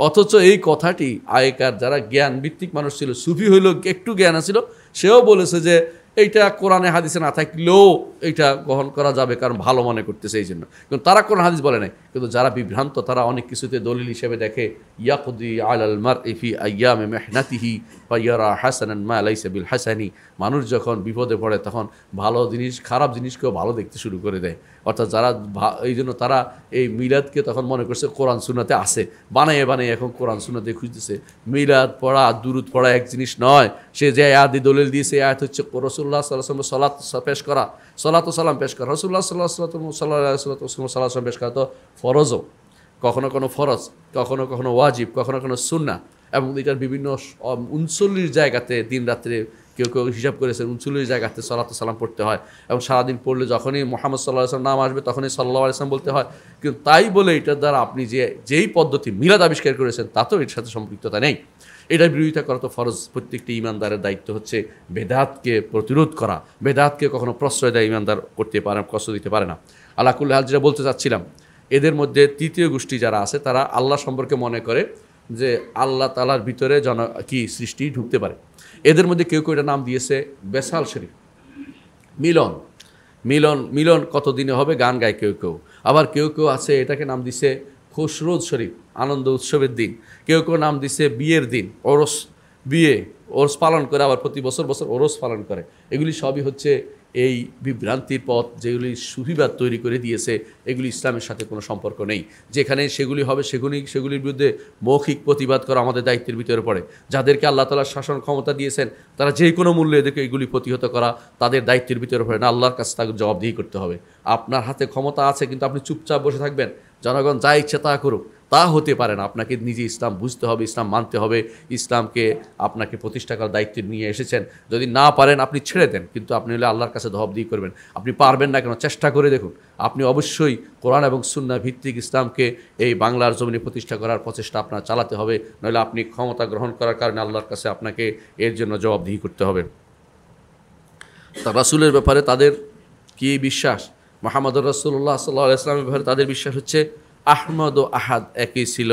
অথচ এই কথাটি আগেকার যারা জ্ঞান ভিত্তিক মানুষ ছিল, সুফি হইলেও একটু জ্ঞান ছিল, সেও বলেছে যে এইটা কোরআনে হাদিসে না থাকলেও এইটা গ্রহণ করা যাবে, কারণ ভালো মনে করতেছে এই জন্য। কিন্তু তারা কোরআন হাদিস বলে নাই। কিন্তু যারা বিভ্রান্ত, তারা অনেক কিছুতে দলিল হিসেবে দেখে, ইয়াকুদি আলাল মারই ফি আইয়ামে মেহনাতিহি ফায়ারা হাসানান মা লাইসা বিল হাসানি। মানুষ যখন বিপদে পড়ে তখন ভালো জিনিস খারাপ জিনিসকেও ভালো দেখতে শুরু করে দেয়। অর্থাৎ যারা এই জন্য তারা এই মিলাদকে তখন মনে করছে কোরআন সুন্নাতে আসে, বানিয়ে এখন কোরআন সুন্নাতে খুঁজতেছে। মিলাদ পড়া, দুরুদ পড়া এক জিনিস নয়। সে যে আয়াতে দলিল দিয়েছে, আয়াত হচ্ছে রাসূলুল্লাহ সাল্লাল্লাহু আলাইহি ওয়াসাল্লাম সালাত পেশ করা, সালাত ও সালাম পেশ করা, রাসূলুল্লাহ সাল্লাল্লাহু আলাইহি ওয়াসাল্লাম পেশ করা তো ফরজও, কখনো কোনো ফরজ, কখনো কখনো ওয়াজিব, কখনো কখনো সুন্নাহ। এবং এটার বিভিন্ন 39 জায়গাতে দিন রাত্রে কেউ কেউ হিসাব করেছেন 39 জায়গাতে সালাত সালাম পড়তে হয়, এবং সারাদিন পড়লে যখনই মুহাম্মদ সাল্লাল্লাহু আলাইহি ওয়াসাল্লাম নাম আসবে তখনই সাল্লাল্লাহু আলাইহি ওয়াসাল্লাম বলতে হয়। কিন্তু তাই বলে এটার দ্বারা আপনি যেই পদ্ধতি মিলাদ আবিষ্কার করেছেন তাতেও এর সাথে সম্পৃক্ততা নেই। এটার বিরোধিতা করা তো ফরজ। প্রত্যেকটি ইমানদারের দায়িত্ব হচ্ছে বেদাতকে প্রতিরোধ করা। বেদাতকে কখনো প্রশ্রয় দেয় ইমানদার করতে পারে, কষ্ট দিতে পারে না। আল্লাহ কুল্লি হাল, যেটা বলতে চাচ্ছিলাম, এদের মধ্যে তৃতীয় গোষ্ঠী যারা আছে, তারা আল্লাহ সম্পর্কে মনে করে যে আল্লাহ তাআলার ভিতরে সৃষ্টি ঢুকতে পারে। এদের মধ্যে কেউ কেউ এটা নাম দিয়েছে বেসাল শরীফ, মিলন। মিলন কত দিনে হবে গান গায় কেউ কেউ। আবার কেউ কেউ আছে এটাকে নাম দিছে খুশরোজ শরীফ, আনন্দ উৎসবের দিন। কেউ কেউ নাম দিছে বিয়ের দিন, ওরস পালন করে, আবার প্রতি বছর ওরস পালন করে। এগুলি সবই হচ্ছে এই বিভ্রান্তির পথ, যেগুলি সুফিবাদ তৈরি করে দিয়েছে। এগুলি ইসলামের সাথে কোনো সম্পর্ক নেই। যেখানে সেগুলি হবে সেগুলির বিরুদ্ধে মৌখিক প্রতিবাদ করা আমাদের দায়িত্বের ভিতরে পড়ে। যাদেরকে আল্লাহ তাআলা শাসন ক্ষমতা দিয়েছেন, তারা যে কোনো মূল্যে এদেরকে এগুলি প্রতিহত করা তাদের দায়িত্বের ভিতরে পড়ে না, আল্লাহর কাছে তাকে জবাবদিহি করতে হবে। আপনার হাতে ক্ষমতা আছে, কিন্তু আপনি চুপচাপ বসে থাকবেন, জনগণ যা ইচ্ছে তা করুক, তা হতে পারে না। আপনাকে নিজে ইসলাম বুঝতে হবে, ইসলাম মানতে হবে, ইসলামকে আপনাকে প্রতিষ্ঠা করার দায়িত্ব নিয়ে এসেছেন। যদি না পারেন আপনি ছেড়ে দেন, কিন্তু আপনি হলে আল্লাহর কাছে জবাবদিহি করবেন। আপনি পারবেন না কেন, চেষ্টা করে দেখুন। আপনি অবশ্যই কোরআন এবং সুন্নাহ ভিত্তিক ইসলামকে এই বাংলার জমিনে প্রতিষ্ঠা করার প্রচেষ্টা আপনার চালাতে হবে, নইলে আপনি ক্ষমতা গ্রহণ করার কারণে আল্লাহর কাছে আপনাকে এর জন্য জবাবদিহি করতে হবে। তা রাসূলের ব্যাপারে তাদের কি বিশ্বাস? মুহাম্মদুর রাসূলুল্লাহ সাল্লাল্লাহু আলাইহি ওয়াসাল্লামের ব্যাপারে তাদের বিশ্বাস হচ্ছে আহমদ ও আহাদ একই ছিল।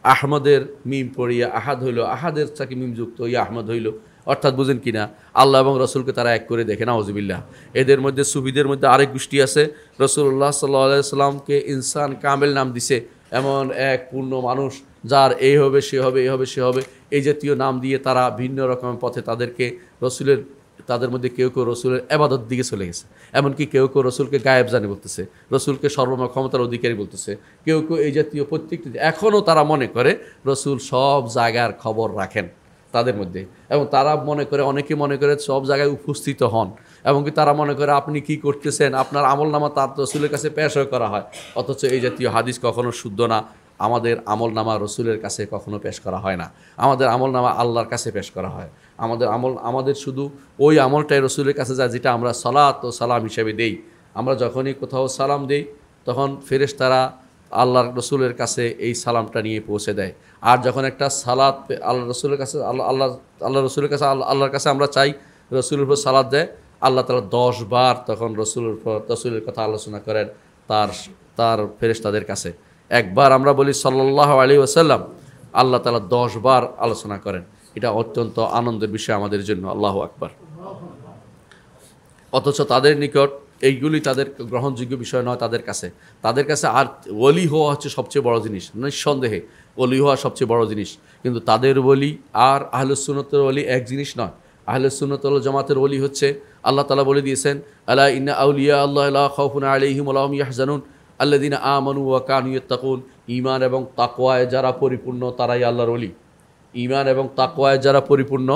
আহমদের মিম পড়িয়া আহাদ হইল, আহাদের চাকি মিম যুক্ত হইয়া আহমদ হইল। অর্থাৎ বুঝেন কিনা, আল্লাহ এবং রসুলকে তারা এক করে দেখে, নাউযুবিল্লাহ। এদের মধ্যে সুফিদের মধ্যে আরেক গোষ্ঠী আছে, রাসূলুল্লাহ সাল্লাল্লাহু আলাইহি ওয়াসাল্লামকে ইনসান কামেল নাম দিছে, এমন এক পূর্ণ মানুষ যার এই হবে সে হবে, এই হবে সে হবে, এই জাতীয় নাম দিয়ে তারা ভিন্ন রকমের পথে তাদের মধ্যে কেউ কেউ রসুলের এবাদত দিকে চলে গেছে। এমনকি কেউ কেউ রসুলকে গায়েব জানে বলতেছে, রসুলকে সর্বময় ক্ষমতার অধিকারী বলতেছে। কেউ কেউ এই জাতীয় প্রত্যেকটি, এখনও তারা মনে করে রসুল সব জায়গার খবর রাখেন তাদের মধ্যে, এবং তারা অনেকে মনে করে সব জায়গায় উপস্থিত হন। এমনকি তারা মনে করে আপনি কি করতেছেন, আপনার আমলনামা তার রসুলের কাছে পেশ করা হয়। অথচ এই জাতীয় হাদিস কখনো শুদ্ধ না। আমাদের আমলনামা রসুলের কাছে কখনো পেশ করা হয় না, আমাদের আমলনামা আল্লাহর কাছে পেশ করা হয়। আমাদের শুধু ওই আমলটাই রসুলের কাছে যায় যেটা আমরা সালাত ও সালাম হিসেবে দেই। আমরা যখনই কোথাও সালাম দেই তখন ফেরেশতারা আল্লাহর রসুলের কাছে এই সালামটা নিয়ে পৌঁছে দেয়। আর যখন একটা সালাত আল্লাহ রসুলের কাছে আল্লাহর রসুলের কাছে আল্লাহর কাছে আমরা চাই, রসুলের উপর সালাত দেয়, আল্লাহ তাআলা 10 বার তখন রসুলের কথা আলোচনা করেন তার ফেরেশতাদের কাছে। একবার আমরা বলি সাল্লাল্লাহু আলাইহি ওয়াসাল্লাম, আল্লাহ তাআলা 10 বার আলোচনা করেন। এটা অত্যন্ত আনন্দের বিষয় আমাদের জন্য। আল্লাহু আকবার। অথচ তাদের নিকট এইগুলি তাদের গ্রহণযোগ্য বিষয় নয়। তাদের কাছে আর ওলি হওয়া হচ্ছে সবচেয়ে বড় জিনিস, নিঃসন্দেহে ওলি হওয়া সবচেয়ে বড় জিনিস। কিন্তু তাদের ওলি আর আহলুস সুন্নাতের ওলি এক জিনিস নয়। আহলুস সুন্নাত ওয়াল জামাতের ওলি হচ্ছে, আল্লাহ তাআলা বলে দিয়েছেন, আলা ইন্না আউলিয়া আল্লাহ লা খাউফুন আলাইহিম ওয়া লা হুম ইয়াহজানুন আল্লাযিনা আমানু ওয়া কানু ইয়াত্তাকুন। ঈমান এবং তাকওয়ায় যারা পরিপূর্ণ তারাই আল্লাহর ওলি। ঈমান এবং তাকওয়ায় যারা পরিপূর্ণ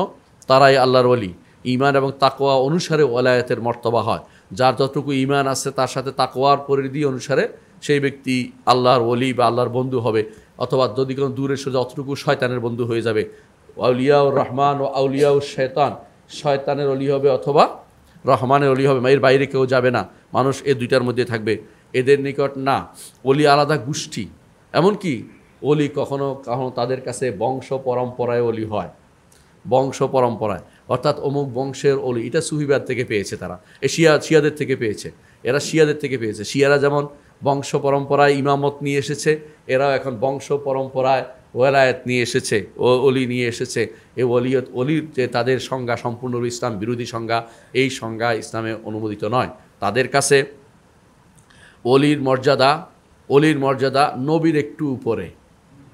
তারাই আল্লাহর ওলি। ঈমান এবং তাকওয়া অনুসারে ওলায়াতের মর্তবা হয়। যার যতটুকু ঈমান আছে তার সাথে তাকওয়ার পরিধি অনুসারে সেই ব্যক্তি আল্লাহর ওলি বা আল্লাহর বন্ধু হবে, অথবা যদি কোনো দূরের সোজা অতটুকু শয়তানের বন্ধু হয়ে যাবে। আউলিয়াউর রহমান ও আউলিয়াউর শয়তান, শয়তানের অলি হবে অথবা রহমানের অলি হবে, এর বাইরে কেউ যাবে না। মানুষ এই দুইটার মধ্যে থাকবে। এদের নিকট না, অলি আলাদা গোষ্ঠী। এমনকি অলি কখনো কখনো তাদের কাছে বংশ পরম্পরায় অলি হয়, বংশ পরম্পরায়, অর্থাৎ অমুক বংশের অলি। এটা সুফিবাদ থেকে পেয়েছে তারা, শিয়াদের থেকে পেয়েছে, এরা শিয়াদের থেকে পেয়েছে। শিয়ারা যেমন বংশ পরম্পরায় ইমামত নিয়ে এসেছে, এরাও এখন বংশ পরম্পরায় ওয়ালায়াত নিয়ে এসেছে, অলি নিয়ে এসেছে। এই অলির যে তাদের সংজ্ঞা সম্পূর্ণ ইসলাম বিরোধী সংজ্ঞা, এই সংজ্ঞা ইসলামে অনুমোদিত নয়। তাদের কাছে অলির মর্যাদা নবীর একটু উপরে।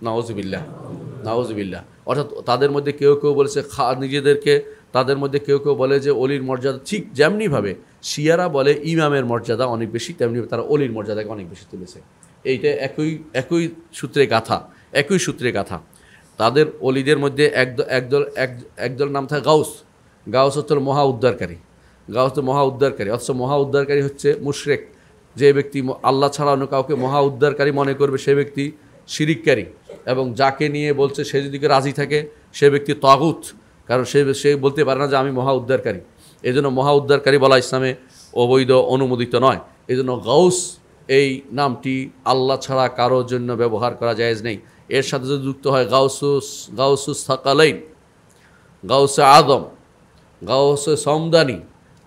নাউজুবিল্লাহ, নাউজুবিল্লাহ। অর্থাৎ তাদের মধ্যে কেউ কেউ বলেছে তাদের মধ্যে কেউ কেউ বলে যে অলির মর্যাদা ঠিক যেমনিভাবে শিয়ারা বলে ইমামের মর্যাদা অনেক বেশি, তেমনিভাবে তারা অলির মর্যাদাকে অনেক বেশি তুলেছে। এইটা একই সূত্রে গাথা। তাদের অলিদের মধ্যে একদল নাম থাকে গাউস হচ্ছে মহা উদ্ধারকারী। অথচ মহা উদ্ধারকারী হচ্ছে মুশরিক। যে ব্যক্তি আল্লাহ ছাড়া অন্য কাউকে মহা উদ্ধারকারী মনে করবে সে ব্যক্তি শিরিককারী, এবং যাকে নিয়ে বলছে সে যদি রাজি থাকে সে ব্যক্তি তাগুত, কারণ সে বলতে পারে না যে আমি মহা উদ্ধারকারী। এই জন্য মহা উদ্ধারকারী বলা ইসলামে অবৈধ, অনুমোদিত নয়। এই জন্য গাউস এই নামটি আল্লাহ ছাড়া কারোর জন্য ব্যবহার করা জায়েজ নেই। এর সাথে যদি যুক্ত হয় গাউসুস সাকালাইন, গাউসে আদম, গাউসে সমদানি,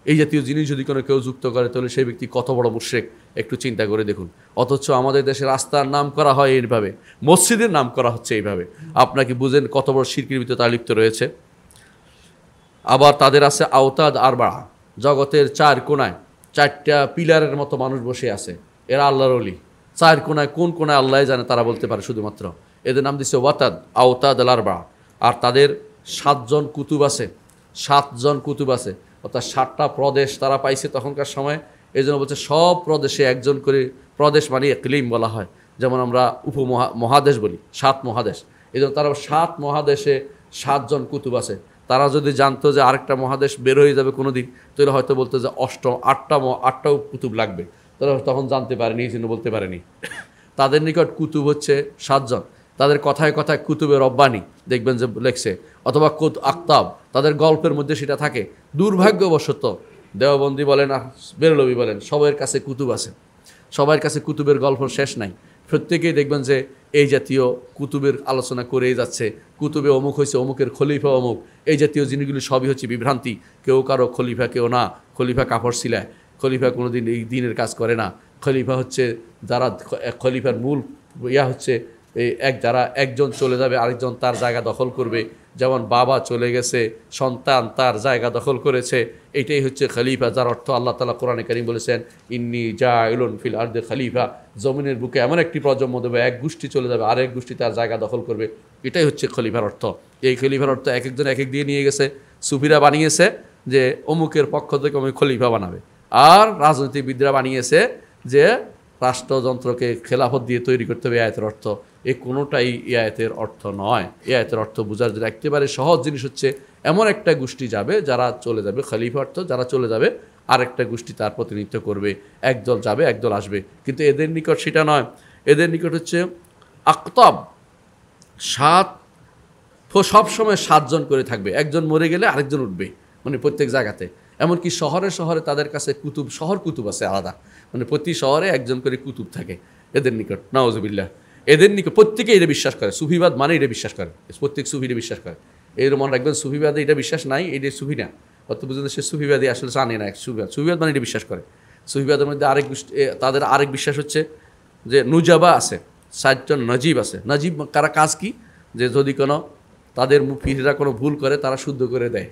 এই জাতীয় জিনিস যদি কোনো কেউ যুক্ত করে তাহলে সেই ব্যক্তি কত বড় মুশরিক একটু চিন্তা করে দেখুন। অথচ আমাদের দেশে রাস্তার নাম করা হয় এইভাবে, মসজিদের নাম করা হচ্ছে এইভাবে। আপনাকে বুঝেন কত বড় শিরকের ভিতরে তারা লিপ্ত রয়েছে। আবার তাদের আছে আওতাদ আরবা, জগতের 4 কোণায় 4টা পিলারের মতো মানুষ বসে আছে, এরা আল্লাহর ওলি। 4 কোণায় কোন কোণায় আল্লাহ জানে, তারা বলতে পারে শুধুমাত্র। এদের নাম দিচ্ছে আওতাদ আল আরবা। আর তাদের 7 জন কুতুব আছে, অর্থাৎ 7টা প্রদেশ তারা পাইছে তখনকার সময়। এই জন্য বলছে সব প্রদেশে একজন করে, প্রদেশ মানে ইকলিম বলা হয়, যেমন আমরা মহাদেশ বলি, 7 মহাদেশ। এই জন্য তারা 7 মহাদেশে 7 জন কুতুব আছে। তারা যদি জানতো যে আরেকটা মহাদেশ বের হয়ে যাবে কোনো দিন, তাহলে হয়তো বলতো যে 8টাও কুতুব লাগবে, তারা তখন জানতে পারেনি, এই জন্য বলতে পারেনি। তাদের নিকট কুতুব হচ্ছে 7 জন। তাদের কথায় কথায় কুতুবে রব্বানি দেখবেন যে লেখছে, অথবা আকতাব, তাদের গল্পের মধ্যে সেটা থাকে। দুর্ভাগ্যবশত দেওবন্দি বলেন আর বেরলভী বলেন, সবার কাছে কুতুব আছে, সবার কাছে কুতুবের গল্প শেষ নাই। প্রত্যেকেই দেখবেন যে এই জাতীয় কুতুবের আলোচনা করেই যাচ্ছে, কুতুবে অমুক হয়েছে, অমুকের খলিফা অমুক, এই জাতীয় জিনিসগুলি সবই হচ্ছে বিভ্রান্তি। কেউ কারো খলিফা, কেউ না। খলিফা কাপড় সিলায়, খলিফা কোনো দিন এই দিনের কাজ করে না। খলিফা হচ্ছে যারা খলিফার মূল হচ্ছে যারা একজন চলে যাবে আরেকজন তার জায়গা দখল করবে। যেমন বাবা চলে গেছে, সন্তান তার জায়গা দখল করেছে, এটাই হচ্ছে খলিফা, যার অর্থ আল্লাহ তাআলা কোরআনে কারীম বলেছেন, ইন্নী জাইলুন ফিল আরদি খলিফা। জমিনের বুকে এমন একটি প্রজন্ম দেবে, এক গোষ্ঠী চলে যাবে, আরেক গোষ্ঠী তার জায়গা দখল করবে। এটাই হচ্ছে খলিফার অর্থ। এই খলিফার অর্থ এক একজন এক এক দিয়ে নিয়ে গেছে। সুফিরা বানিয়েছে যে অমুকের পক্ষ থেকে অমুক খলিফা বানাবে, আর রাজনীতিবিদরা বানিয়েছে যে রাষ্ট্রযন্ত্রকে খেলাফত দিয়ে তৈরি করতে হবে। আয়াতের অর্থ এই কোনোটাই আয়াতের অর্থ নয়। আয়াতের অর্থ বোঝার জন্য একেবারে সহজ জিনিস হচ্ছে, এমন একটা গোষ্ঠী যাবে যারা চলে যাবে, খলিফা অর্থ যারা চলে যাবে আরেকটা গোষ্ঠী তার প্রতিনিধিত্ব করবে, একদল যাবে একদল আসবে। কিন্তু এদের নিকট সেটা নয়। এদের নিকট হচ্ছে আকতাব, 7, সবসময় 7 জন করে থাকবে, একজন মরে গেলে আরেকজন উঠবে, মানে প্রত্যেক জায়গাতে। এমনকি শহরে শহরে তাদের কাছে শহর কুতুব আছে আলাদা, মানে প্রতি শহরে একজন করে কুতুব থাকে এদের নিকট। নাউজুবিল্লাহ। এদের নিকট প্রত্যেকে এটা বিশ্বাস করে, সুফিবাদ মানে এটা বিশ্বাস করে, প্রত্যেক সুফি এটা বিশ্বাস করে। এর মনে রাখবেন, সুফিবাদে এটা বিশ্বাস নাই, এটা সুফি না। অত বুঝলেন সে সুফিবাদী আসলে জানে না সুফিবাদ মানে এটা বিশ্বাস করে। সুফিবাদের মধ্যে তাদের আরেক বিশ্বাস হচ্ছে যে নুজাবা আছে, 60জন নজিব আছে। নজিব কারা কাজ কি, যে যদি কোনো তাদের পীররা কোনো ভুল করে তারা শুদ্ধ করে দেয়,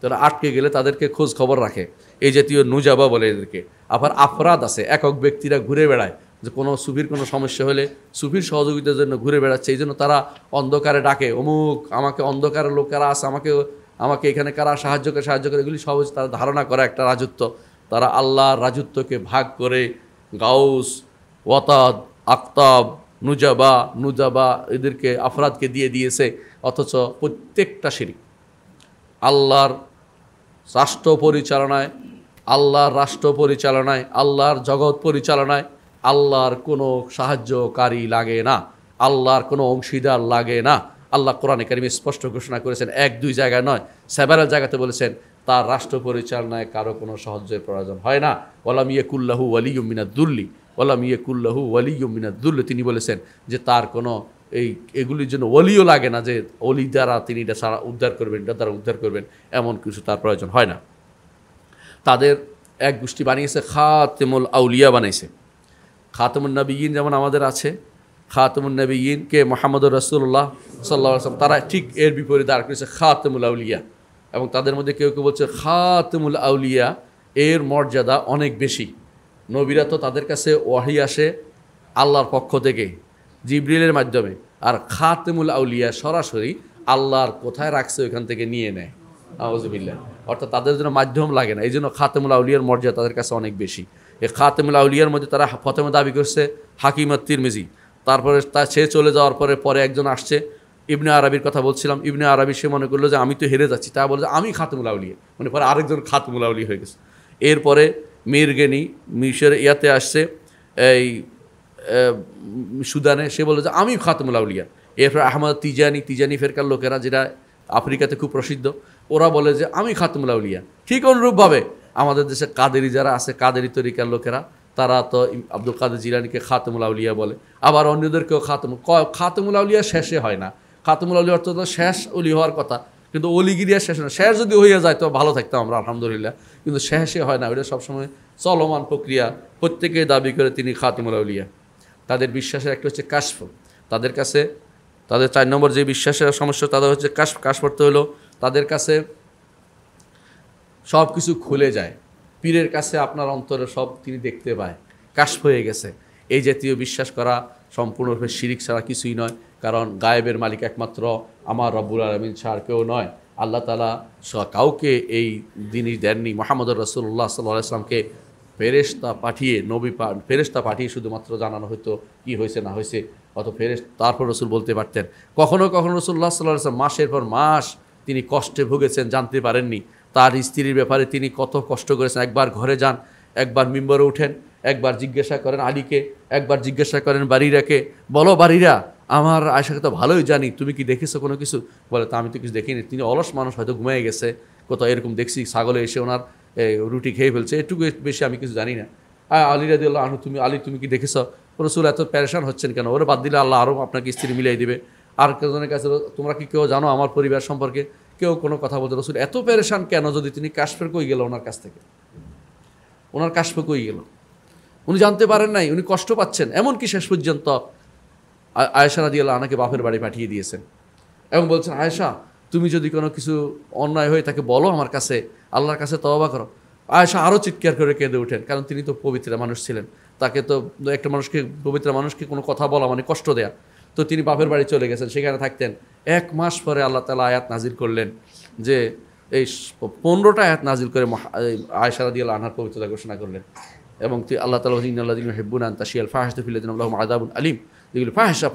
তারা আটকে গেলে তাদেরকে খোঁজ খবর রাখে, এই জাতীয় নুজাবা বলে এদেরকে। আবার আফরাদ আছে, একক ব্যক্তিরা ঘুরে বেড়ায়, যে কোনো সুফির কোনো সমস্যা হলে সুফির সহযোগিতার জন্য ঘুরে বেড়াচ্ছে, এই জন্য তারা অন্ধকারে ডাকে, অমুক আমাকে অন্ধকারের লোক কারা আছে, আমাকে এখানে কারা সাহায্য করে, এগুলি সব তারা ধারণা করে একটা রাজত্ব। তারা আল্লাহর রাজত্বকে ভাগ করে গাউস, ওয়াতাদ, আক্তাব, নুজাবা এদেরকে আফরাদকে দিয়ে দিয়েছে। অথচ প্রত্যেকটা শিরিক। আল্লাহর রাষ্ট্র পরিচালনায়, আল্লাহর জগৎ পরিচালনায় আল্লাহর কোনো সাহায্যকারী লাগে না, আল্লাহর কোনো অংশীদার লাগে না। আল্লাহ কোরআনে কারিমে স্পষ্ট ঘোষণা করেছেন, 1-2 জায়গায় নয়, সেভারাল জায়গাতে বলেছেন তার রাষ্ট্র পরিচালনায় কারো কোনো সাহায্যের প্রয়োজন হয় না। ওয়ালাম ইয়াকুল্লাহু ওয়ালিয়্যুম মিনাদ দুল্লি, তিনি বলেছেন যে তার কোনো এগুলির জন্য ওলিও লাগে না, যে ওলি দ্বারা তিনি এটা সারা উদ্ধার করবেন, এমন কিছু তার প্রয়োজন হয় না। তাদের এক গোষ্ঠী বানিয়েছে খাতেমুল আউলিয়া বানাইছে। খাতেমুন নবিয়্যিন যেমন আমাদের আছে, খাতেমুন নবিয়্যিনকে মুহাম্মদুর রাসূলুল্লাহ সাল্লাল্লাহু আলাইহি ওয়াসাল্লাম, তারা ঠিক এর বিপরীতে দাঁড় করেছে খাতেমুল আউলিয়া। এবং তাদের মধ্যে কেউ কেউ বলছে খাতেমুল আউলিয়া এর মর্যাদা অনেক বেশি। নবীরা তো তাদের কাছে ওয়াহি আসে আল্লাহর পক্ষ থেকে জিবরিলের মাধ্যমে, আর খাতেমুল আউলিয়া সরাসরি আল্লাহর কোথায় রাখছে ওইখান থেকে নিয়ে নেয়, আউযুবিল্লাহ। অর্থাৎ তাদের জন্য মাধ্যম লাগে না, এই জন্য খাতেমুল আউলিয়ার মর্যাদা তাদের কাছে অনেক বেশি। এই খাতেমুল আউলিয়ার মধ্যে তারা প্রথমে দাবি করছে হাকিম তিরমিজি, তারপরে সে চলে যাওয়ার পরে একজন আসছে, ইবনে আরবির কথা বলছিলাম, ইবনে আরবি সে মনে করলো যে আমি তো হেরে যাচ্ছি, তা বলে যে আমি খাতেমুল আউলিয়া, মানে পরে আরেকজন খাতেমুল আউলিয়া হয়ে গেছে। এরপরে মিরগেনি মিশর ইয়াতে আসছে, এই সুদানে, সে বলে যে আমি খাতেমুল আউলিয়া। এরপর আহমদ তিজানি ফেরকার লোকেরা, যেটা আফ্রিকাতে খুব প্রসিদ্ধ, ওরা বলে যে আমি খাতেমুল আউলিয়া। ঠিক অনুরূপভাবে আমাদের দেশে কাদেরি যারা আছে, কাদেরি তরিকার লোকেরা, তারা তো আব্দুল কাদের জিলানীকে খাতেমুল আউলিয়া বলে, আবার অন্যদেরকেও খাতেমুল আউলিয়া শেষে হয় না। খাতেমুল আউলিয়া অর্থ তো শেষ অলি হওয়ার কথা, কিন্তু অলিগিরিয়া শেষ হয় না। শেষ যদি হয়ে যায় তো ভালো থাকতাম আমরা, আলহামদুলিল্লাহ, কিন্তু শেষে হয় না, ওইটা সবসময় চলমান প্রক্রিয়া। প্রত্যেকেই দাবি করে তিনি খাতেমুল আউলিয়া। তাদের বিশ্বাসের একটা হচ্ছে কাশফ। তাদের কাছে তাদের 4 নম্বর যে বিশ্বাসের সমস্যা, তাদের হচ্ছে কাশফ করতে হলো তাদের কাছে সব কিছু খুলে যায়। পীরের কাছে আপনার অন্তরে সব তিনি দেখতে পায়, কাশফ হয়ে গেছে। এই জাতীয় বিশ্বাস করা সম্পূর্ণরূপে শিরিক ছাড়া কিছুই নয়। কারণ গায়েবের মালিক একমাত্র আমার রব্বুল আলামিন ছাড়া কেউ নয়। আল্লাহ তাআলা কাউকে এই জিনিস দেননি। মুহাম্মদুর রাসূলুল্লাহ সাল্লাল্লাহু আলাইহি ওয়াসাল্লামকে ফেরেশতা পাঠিয়ে শুধুমাত্র জানানো হতো কি হয়েছে না হয়েছে, তারপর রসুল বলতে পারতেন। কখনো কখনো রাসূলুল্লাহ সাল্লাল্লাহু আলাইহি ওয়াসাল্লাম মাসের পর মাস তিনি কষ্টে ভুগেছেন, জানতে পারেননি। তার স্ত্রীর ব্যাপারে তিনি কত কষ্ট করেছেন। একবার ঘরে যান, একবার মিম্বরে উঠেন, একবার জিজ্ঞাসা করেন আলীকে, একবার জিজ্ঞাসা করেন বারিরাকে, বলো বারিরা, আমার আয়েশাকে তো ভালোই জানি, তুমি কি দেখেছো কোনো কিছু? বলে তা আমি তো কিছু দেখিনি, তিনি অলস মানুষ, হয়তো ঘুমিয়ে গেছে, কোথাও এরকম দেখছি ছাগলে এসে ওনার রুটি খেয়ে ফেলছে, এটুকু বেশি আমি কিছু জানি না। আলী রাদিয়াল্লাহু আনহু, তুমি কি দেখেছো? রাসূল এত পেরেশান হচ্ছেন কেন? ওরে বাদ দিলে আল্লাহ আরও আপনাকে স্ত্রী মিলিয়ে দিবে। আর কেউজনের কাছে, তোমরা কি কেউ জানো আমার পরিবার সম্পর্কে? কেউ কোনো কথা বলতে, রাসূল এত পেরেশান কেন? যদি তিনি কাশফের কই গেল ওনার কাছ থেকে, ওনার কাশফে কই গেল, উনি জানতে পারেন নাই, উনি কষ্ট পাচ্ছেন। এমনকি শেষ পর্যন্ত আয়েশা রাদিয়াল্লাহু আনহাকে বাপের বাড়ি পাঠিয়ে দিয়েছেন এবং বলছেন, আয়েশা তুমি যদি কোনো কিছু অন্যায় হয়ে তাকে বলো আমার কাছে, আল্লাহর কাছে তওবা করো। আয়েশা আরও চিৎকার করে কেঁদে ওঠেন, কারণ তিনি তো পবিত্র মানুষ ছিলেন। তাকে তো একটা মানুষকে, পবিত্র মানুষকে কোনো কথা বলা মানে কষ্ট দেয়া। তো তিনি বাপের বাড়ি চলে গেছেন, সেখানে থাকতেন। 1 মাস পরে আল্লাহ তাআলা আয়াত নাজিল করলেন, যে এই 15টা আয়াত নাজিল করে আয়েশা রাদিয়াল্লাহু আনহার পবিত্রতা ঘোষণা করলেন। এবং আল্লাহ তাআলা ইন্নাল্লাযীনা ইউহিব্বুনা আন তাশিয়াল ফাহিশাতু ফিল লাযিনা লাহুম আযাবুন আলীম, যেগুলো ফাহিশা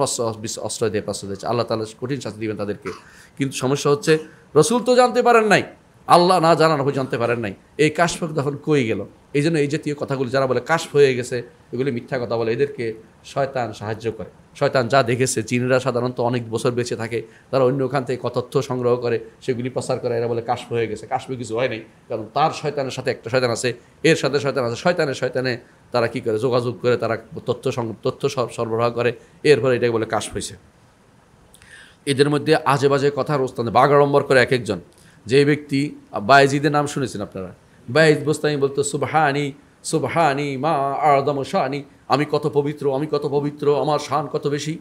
আশ্রয় দেয়, আল্লাহ তাআলা কঠিন শাস্তি দিবেন তাদেরকে। কিন্তু সমস্যা হচ্ছে রাসূল তো জানতে পারেন নাই, আল্লাহ না জানানো হয়ে জানতে পারেন নাই। এই কাশফ তখন কই গেল? এই জন্য এই জাতীয় কথাগুলি যারা বলে কাশফ হয়ে গেছে, এগুলি মিথ্যা কথা বলে, এদেরকে শয়তান সাহায্য করে। শয়তান যা দেখেছে, জিনরা সাধারণত অনেক বছর বেঁচে থাকে, তারা অন্য ওখান থেকে তথ্য সংগ্রহ করে সেগুলি প্রচার করে, এরা বলে কাশফ হয়ে গেছে। কাশফে কিছু হয় নাই, কারণ তার শয়তানের সাথে একটা শয়তান আছে, এর সাথে শয়তান আছে, শয়তানে তারা কি করে, যোগাযোগ করে, তারা তথ্য সরবরাহ করে, এরপরে এটাকে বলে কাশফ হয়েছে। এদের মধ্যে আজে বাজে কথার ওস্তাদ বাগাড়ম্বর করে এক একজন, যে ব্যক্তি বায়েজিদের নাম শুনেছেন আপনারা, বায়েজ বোস্তামি বলতো সুবহানি সুবহানি মা আযম শানি, আমি কত পবিত্র, আমি কত পবিত্র, আমার শান কত বেশি।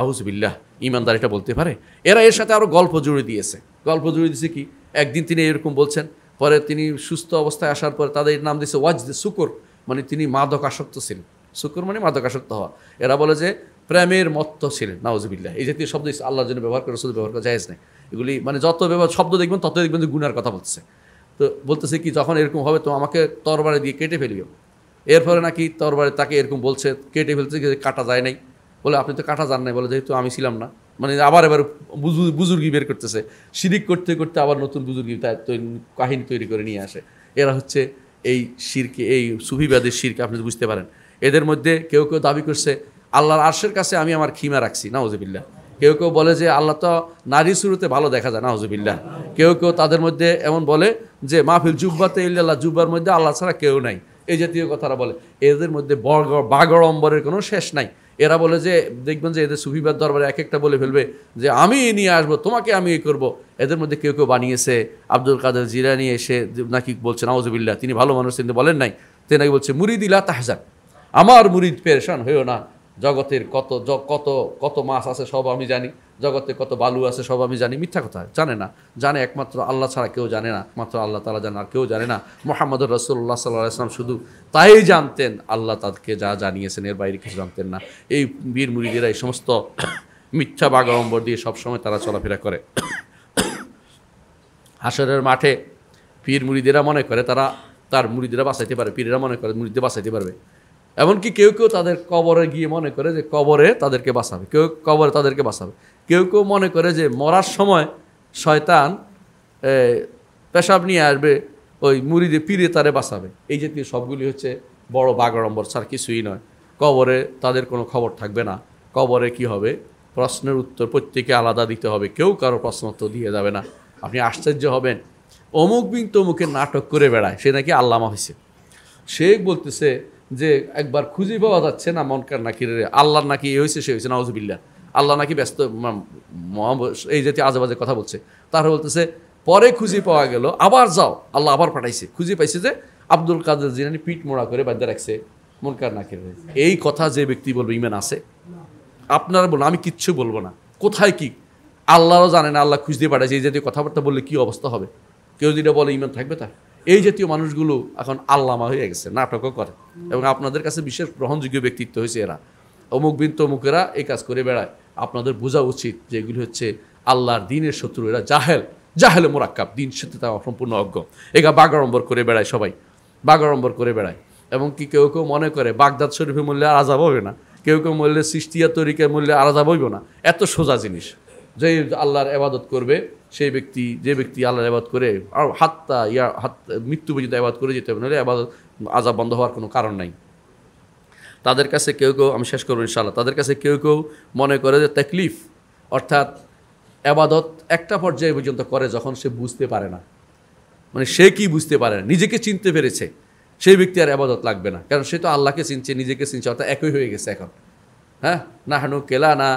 আউযুবিল্লাহ, ইমানদার এটা বলতে পারে? এরা এর সাথে আরও গল্প জুড়ে দিয়েছে। গল্প জুড়ে দিয়েছে কি, একদিন তিনি এরকম বলছেন, পরে তিনি সুস্থ অবস্থায় আসার পর তাদের নাম দিয়েছে ওয়াজদ শুকর, মানে তিনি মাদক আসক্ত ছিলেন। শুকর মানে মাদক আসক্ত হওয়া। এরা বলে যে প্রেমের মত্ত ছিলেন। নাউজুবিল্লাহ, এই জাতীয় শব্দ আল্লাহর জন্য ব্যবহার করে, শুধু ব্যবহার করা জায়েজ নেই। এগুলি মানে যত ব্যবহার শব্দ দেখবেন তত দেখবেন যে গুনার কথা বলতেছে। তো বলতেছে কি, যখন এরকম হবে তো আমাকে তরবারে দিয়ে কেটে ফেলিও। এরপরে নাকি তরবারে তাকে এরকম বলছে, কেটে ফেলছে, কাটা যায় নাই। বলে আপনি তো কাটা যান নাই। বলে যেহেতু আমি ছিলাম না, মানে আবার এবার বুজুর্গি বের করতেছে। শিরিক করতে করতে আবার নতুন বুজুর্গি কাহিনী তৈরি করে নিয়ে আসে। এরা হচ্ছে এই শিরকে, এই সুফিবাদের শিরকে আপনি বুঝতে পারেন। এদের মধ্যে কেউ কেউ দাবি করছে আল্লাহর আরশের কাছে আমি আমার খিমা রাখছি, নাউজুবিল্লাহ। কেউ কেউ বলে যে আল্লাহ তো নারী শুরুতে ভালো দেখা যায়, নাউজুবিল্লাহ। কেউ কেউ তাদের মধ্যে এমন বলে যে মাহফিল জুব্বাতে ইল্লাল্লাহ, জুব্বার মধ্যে আল্লাহ ছাড়া কেউ নাই, এই জাতীয় কথারা বলে। এদের মধ্যে বাগড়ম্বরের কোনো শেষ নাই। এরা বলে যে দেখবেন যে এদের সুফিবাদ দরবারে এক একটা বলে ফেলবে যে আমি নিয়ে আসবো, তোমাকে আমি এই করবো। এদের মধ্যে কেউ কেউ বানিয়েছে আব্দুল কাদের জিলানী এসে নাকি বলছেন নাউজুবিল্লাহ, তিনি ভালো মানুষ, কিন্তু বলেন নাই, তিনি নাকি বলছে মুরিদিলা তাহজান, আমার মুরিদ পেরেশান হইও না। জগতের কত কত কত মাছ আছে সব আমি জানি, জগতে কত বালু আছে সব আমি জানি। মিথ্যা কথা, জানে না। জানে একমাত্র আল্লাহ ছাড়া কেউ জানে না, মাত্র আল্লাহ তাআলা জানে, আর কেউ জানে না। মুহাম্মদুর রাসূলুল্লাহ সাল্লাল্লাহু আলাইহি ওয়াসাল্লাম শুধু তাই জানতেন, আল্লাহ তাদেরকে যা জানিয়েছেন এর বাইরে কিছু জানতেন না। এই বীর মুরিদেরা এই সমস্ত মিথ্যা বাগাড়ম্বর দিয়ে সবসময় তারা চলাফেরা করে। হাসরের মাঠে পীর মুরিদেরা মনে করে তার মুরিদেরা বাঁচাইতে পারে, পীরেরা মনে করে মুরিদদের বাঁচাইতে পারবে। এমনকি কেউ কেউ তাদের কবরে গিয়ে মনে করে যে কবরে তাদেরকে বাঁচাবে, কেউ কবরে তাদেরকে বাঁচাবে। কেউ কেউ মনে করে যে মরার সময় শয়তান পেশাব নিয়ে আসবে, ওই মুরিদে পীরে তারে বাঁচাবে। এই জাতীয় সবগুলি হচ্ছে বড় বাগাড়ম্বর, ছাড়া কিছুই নয়। কবরে তাদের কোনো খবর থাকবে না। কবরে কি হবে, প্রশ্নের উত্তর প্রত্যেকে আলাদা দিতে হবে, কেউ কারো প্রশ্ন উত্তর দিয়ে যাবে না। আপনি আশ্চর্য হবেন, অমুক বিন তমুকে নাটক করে বেড়ায়, সে নাকি আল্লামা হয়েছে। সে বলতেছে যে একবার খুঁজে পাওয়া যাচ্ছে না মনকার নাকির, আল্লাহর নাকি এ হয়েছে সে হয়েছে, নাউজুবিল্লাহ, আল্লাহ নাকি ব্যস্ত, এই জাতীয় আজেবাজে কথা বলছে। তারা বলতেছে পরে খুঁজে পাওয়া গেল, আবার যাও, আল্লাহ আবার পাঠাইছে, খুঁজে পাইছে যে আব্দুল কাদের জিলানী পিঠ মোড়া করে বাধ্যা রাখছে মনকার নাকির। এই কথা যে ব্যক্তি বলবে ইমান আছে? আপনারা বলুন, আমি কিচ্ছু বলবো না। কোথায় কি আল্লাহরও জানে না, আল্লাহ খুঁজতে পাঠাইছে, এই জাতীয় কথাবার্তা বললে কি অবস্থা হবে? কেউ যেটা বলে ইমান থাকবে তার? এই জাতীয় মানুষগুলো এখন আল্লামা হয়ে গেছে, নাটকও করে, এবং আপনাদের কাছে বিশেষ গ্রহণযোগ্য ব্যক্তিত্ব হয়েছে এরা। অমুক বিন তমুকেরা এই কাজ করে বেড়ায়। আপনাদের বোঝা উচিত যে এগুলি হচ্ছে আল্লাহর দ্বীনের শত্রু। এরা জাহেলে মোরাক্কাব, দিন সাথে তারা সম্পূর্ণ অজ্ঞ। এগা বাগাড়ম্বর করে বেড়ায়, সবাই বাগাড়ম্বর করে বেড়ায়। এবং কি কেউ কেউ মনে করে বাগদাদ শরীফে মূল্যে আর আযাব হবে না, কেউ কেউ মূল্যে সৃষ্টিয়া তরিকার মূল্যে আর আযাব হইব না। এত সোজা জিনিস, যে আল্লাহর ইবাদত করবে সেই ব্যক্তি, যে ব্যক্তি আল্লাহর ইবাদত করে আর মৃত্যু পর্যন্ত ইবাদত করে যেতে হবে, নাহলে ইবাদত আযাব বন্ধ হওয়ার কোনো কারণ নাই। তাদের কাছে কেউ কেউ, আমি শেষ করবো ইনশাআল্লাহ, তাদের কাছে কেউ কেউ মনে করে যে তাকলিফ, অর্থাৎ ইবাদত একটা পর্যায়ে পর্যন্ত করে যখন সে বুঝতে পারে না, মানে সে কি বুঝতে পারে না, নিজেকে চিনতে পেরেছে, সেই ব্যক্তি আর ইবাদত লাগবে না, কারণ সে তো আল্লাহকে চিনছে, নিজেকে চিনছে, অর্থাৎ একই হয়ে গেছে এখন। হ্যাঁ, না হানু কেলা না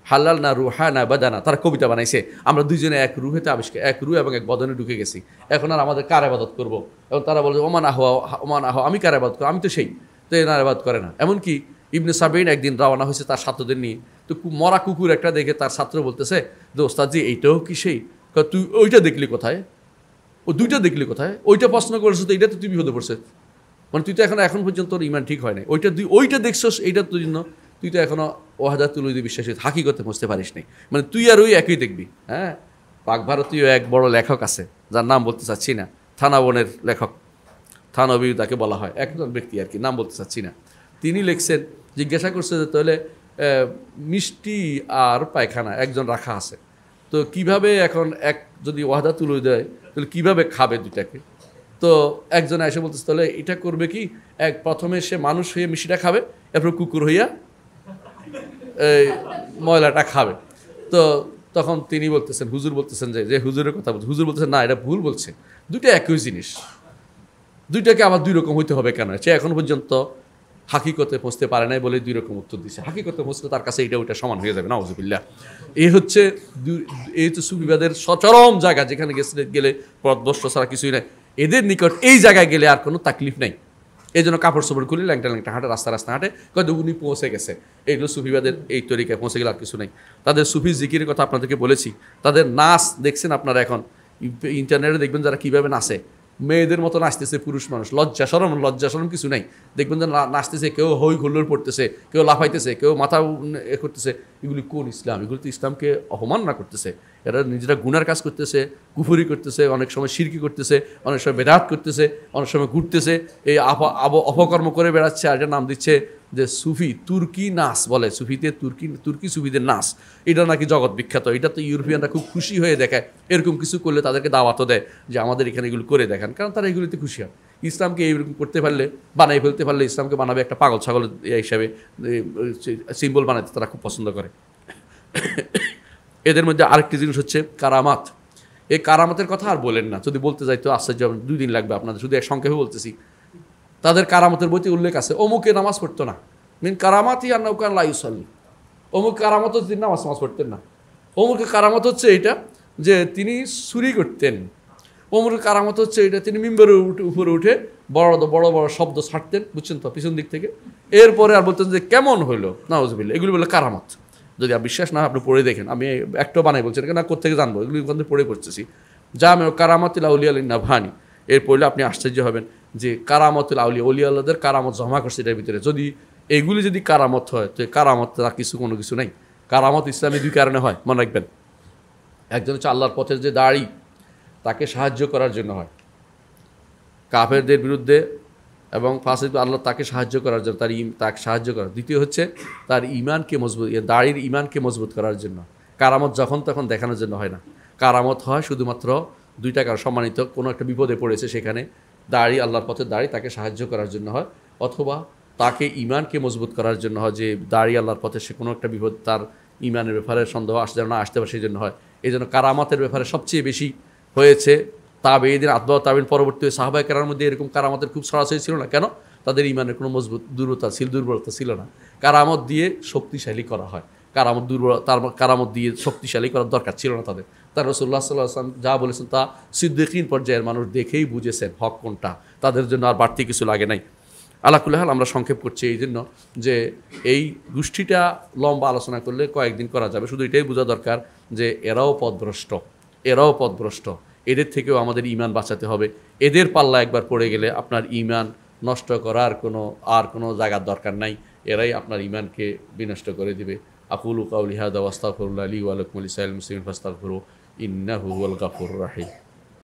হালাল না রুহা না বাদানা, তারা কবিতা বানাইছে, আমরা দুইজনে এক রুহেতে আবিষ্কার, এক রুহ এবং এক বদনে ঢুকে গেছি, এখন আর আমাদের কার ইবাদত করবো? এবং তারা বলে ওমান আহ, আমি কার ইবাদত করবো, আমি তো সেই, তো এনার ইবাদত করে না। এমনকি ইবনে সাবিন একদিন রওনা হয়েছে তার ছাত্রদের নিয়ে, তো মরা কুকুর একটা দেখে তার ছাত্র বলতেছে যে ওস্তাদজি এইটাও কি সেই? তুই ওইটা দেখলি কোথায়, ও দুইটা দেখলি কোথায়, ওইটা প্রশ্ন করেছো তো, এইটা তো তুই বিপদে পড়ছে, মানে তুই তো এখন পর্যন্ত তোর ইমান ঠিক হয় নাই, ওইটা দেখছস, এইটা তোর জন্য তুই তো এখনো ওয়াহদাতুল উলূহিয়্যাহ বিশ্বাসী, হাকিকতে বুঝতে পারিস নাই, মানে তুই আর ওই একই দেখবি। হ্যাঁ, পাক ভারতীয় এক বড় লেখক আছে, যার নাম বলতে চাচ্ছি না, থানাবনের লেখক, থানবী তাকে বলা হয়, একজন ব্যক্তি আর কি, নাম বলতে চাচ্ছি না। তিনি লিখছেন, জিজ্ঞাসা করছে যে তাহলে মিষ্টি আর পায়খানা একজন রাখা আছে, তো কিভাবে এখন এক যদি ওয়াহদাতুল উলূহিয়্যাহ দেয় তাহলে কীভাবে খাবে দুটাকে? তো একজন এসে বলতেছে তাহলে এটা করবে কি, প্রথমে সে মানুষ হয়ে মিষ্টিটা খাবে, এরপর কুকুর হইয়া এই ময়লাটা খাবে। তো তখন তিনি বলতেছেন, হুজুর বলতেছেন যে হুজুরের কথা বলছে, হুজুর বলতেছেন না, এটা ভুল বলছে, দুইটা একই জিনিস, দুইটাকে আবার দুই রকম হইতে হবে কেন? সে এখন পর্যন্ত হাকিকতে পৌঁছতে পারে নাই বলে দুই রকম উত্তর দিচ্ছে। হাকিকতে পৌঁছলে তার কাছে এটা ওইটা সমান হয়ে যাবে, নাউজুবিল্লাহ। এই হচ্ছে সুফিবাদের সচরম জায়গা, যেখানে গেলে পথভ্রষ্ট ছাড়া কিছুই নাই। এদের নিকট এই জায়গায় গেলে আর কোনো তাকলিফ নাই। এই জন্য কাপড় চোপড় খুলে ল্যাংটা ল্যাংটা হাঁটে, রাস্তা রাস্তা হাঁটে, কয়তো উনি পৌঁছে গেছে। এইগুলো সুফিবাদের এই তরিকায় পৌঁছে গেলে আর কিছু নেই। তাদের সুফি জিকিরের কথা আপনাদেরকে বলেছি। তাদের নাচ দেখছেন আপনারা, এখন ইন্টারনেটে দেখবেন যারা কীভাবে নাচে, মেয়েদের মতো নাচতেছে পুরুষ মানুষ, লজ্জা সরম কিছু নাই। দেখবেন যে নাচতেছে, কেউ হই হুল্লোড় পড়তেছে, কেউ লাফাইতেছে, কেউ মাথা করতেছে। এগুলি কোন ইসলাম? এগুলি তো ইসলামকে অপমাননা করতেছে। এরা নিজেরা গুনার কাজ করতেছে, কুফুরি করতেছে, অনেক সময় শিরকি করতেছে, অনেক সময় বেদাত করতেছে, অনেক সময় ঘুরতেছে, এই অপকর্ম করে বেড়াচ্ছে। আর এটার নাম দিচ্ছে যে সুফি, তুর্কি নাচ বলে, সুফিতে তুর্কি সুফিদের নাচ। এটা নাকি জগৎ বিখ্যাত। এটা তো ইউরোপিয়ানরা খুব খুশি হয়ে দেখায়। এরকম কিছু করলে তাদেরকে দাওয়াতও দেয় যে আমাদের এখানে এগুলো করে দেখান, কারণ তারা এগুলিতে খুশি হয়। ইসলামকে এইরকম করতে পারলে, বানাই ফেলতে পারলে, ইসলামকে বানাবে একটা পাগল ছাগল হিসাবে সিম্বল বানাতে তারা খুব পছন্দ করে। এদের মধ্যে আরেকটি জিনিস হচ্ছে কারামাত। এই কারামাতের কথা আর বলেন না, যদি বলতে যাই তো আশ্চর্য 2 দিন লাগবে আপনাদের, শুধু এক সংক্ষেপে বলতেছি। তাদের কারামতের বইতে উল্লেখ আছে, অমুকে নামাজ পড়তো না, মিন কারামাতি আর নৌকান লা ইউসাল্লি। অমুক কারামত হচ্ছে তিনি নামাজ পড়তেন না। অমুকের কারামত হচ্ছে এটা যে তিনি চুরি করতেন। অমুকের কারামত হচ্ছে এটা তিনি মিম্বরের উপরে উঠে বড় বড় শব্দ ছাড়তেন, বুঝছেন তো, পিছন দিক থেকে। এরপরে আর বলতেন যে কেমন হইলো, নাউজুবিল্লাহ। এগুলি বলে কারামত। যদি বিশ্বাস না আপনি পড়ে দেখেন, আমি একটাও বানাই বলছি না, কোথেকে জানবো, এগুলি পড়ে পড়তেছি। জামে কারামাতুল আউলিয়া নাভানি, এর পড়লে আপনি আশ্চর্য হবেন যে কারামতুল আউলিয়া, অলি আল্লাহদের কারামত জমা করছে এটার ভিতরে। যদি এইগুলি যদি কারামত হয়, তো কারামত তার কোনো কিছু নেই। কারামত ইসলামে 2 কারণে হয়, মনে রাখবেন। একজন হচ্ছে আল্লাহর পথের যে দাড়ি, তাকে সাহায্য করার জন্য হয় কাফেরদের বিরুদ্ধে, এবং ফাসিক আল্লাহ তাকে সাহায্য করার জন্য, তাকে সাহায্য করা। দ্বিতীয় হচ্ছে তার ইমানকে মজবুত, দাড়ির ইমানকে মজবুত করার জন্য। কারামত যখন তখন দেখানোর জন্য হয় না। কারামত হয় শুধুমাত্র 2 টাকার সম্মানিত কোনো একটা বিপদে পড়েছে, সেখানে দাড়ি, আল্লাহর পথে দাড়ি তাকে সাহায্য করার জন্য হয়, অথবা তাকে ইমানকে মজবুত করার জন্য হয়, যে দাড়ি আল্লাহর পথে সে কোনো একটা বিপদ, তার ইমানের ব্যাপারে সন্দেহ যেন না আসতে পারে, সেই জন্য হয়। এই জন্য কারামতের ব্যাপারে সবচেয়ে বেশি হয়েছে তাবেঈন, আতবা তাবেঈন, পরবর্তী সাহাবায়ে কেরামের মধ্যে এরকম কারামতের খুব সরাসরি ছিল না। কেন? তাদের ইমানের কোনো মজবুত দুর্বলতা ছিল না। কারামত দিয়ে শক্তিশালী করা হয়, কারামত দিয়ে শক্তিশালী করার দরকার ছিল না তাদের। তার রাসূলুল্লাহ সাল্লাল্লাহু আলাইহি ওয়াসাল্লাম যা বলেছেন তা সিদ্দিকিন পর্যায়ের মানুষ দেখেই বুঝেছেন হক কোনটা, তাদের জন্য আর বাড়তি কিছু লাগে নাই। আলা কুল্লি হাল, আমরা সংক্ষেপ করছি এই জন্য যে এই গোষ্ঠীটা লম্বা আলোচনা করলে কয়েকদিন করা যাবে। শুধু এটাই বোঝা দরকার যে এরাও পথভ্রষ্ট, এদের থেকেও আমাদের ইমান বাঁচাতে হবে। এদের পাল্লা একবার পড়ে গেলে আপনার ইমান নষ্ট করার কোনো জায়গার দরকার নাই। এরাই আপনার ইমানকে বিনষ্ট করে দিবে। আকুলু কাউলি হাদা ওয়াস্তাগফিরুল্লাহ লি ওয়া লাকুম ওয়া লিসাইরিল মুসলিমিন ফাস্তাগফিরু ইন্নাহু হুয়াল গাফুরুর রাহিম।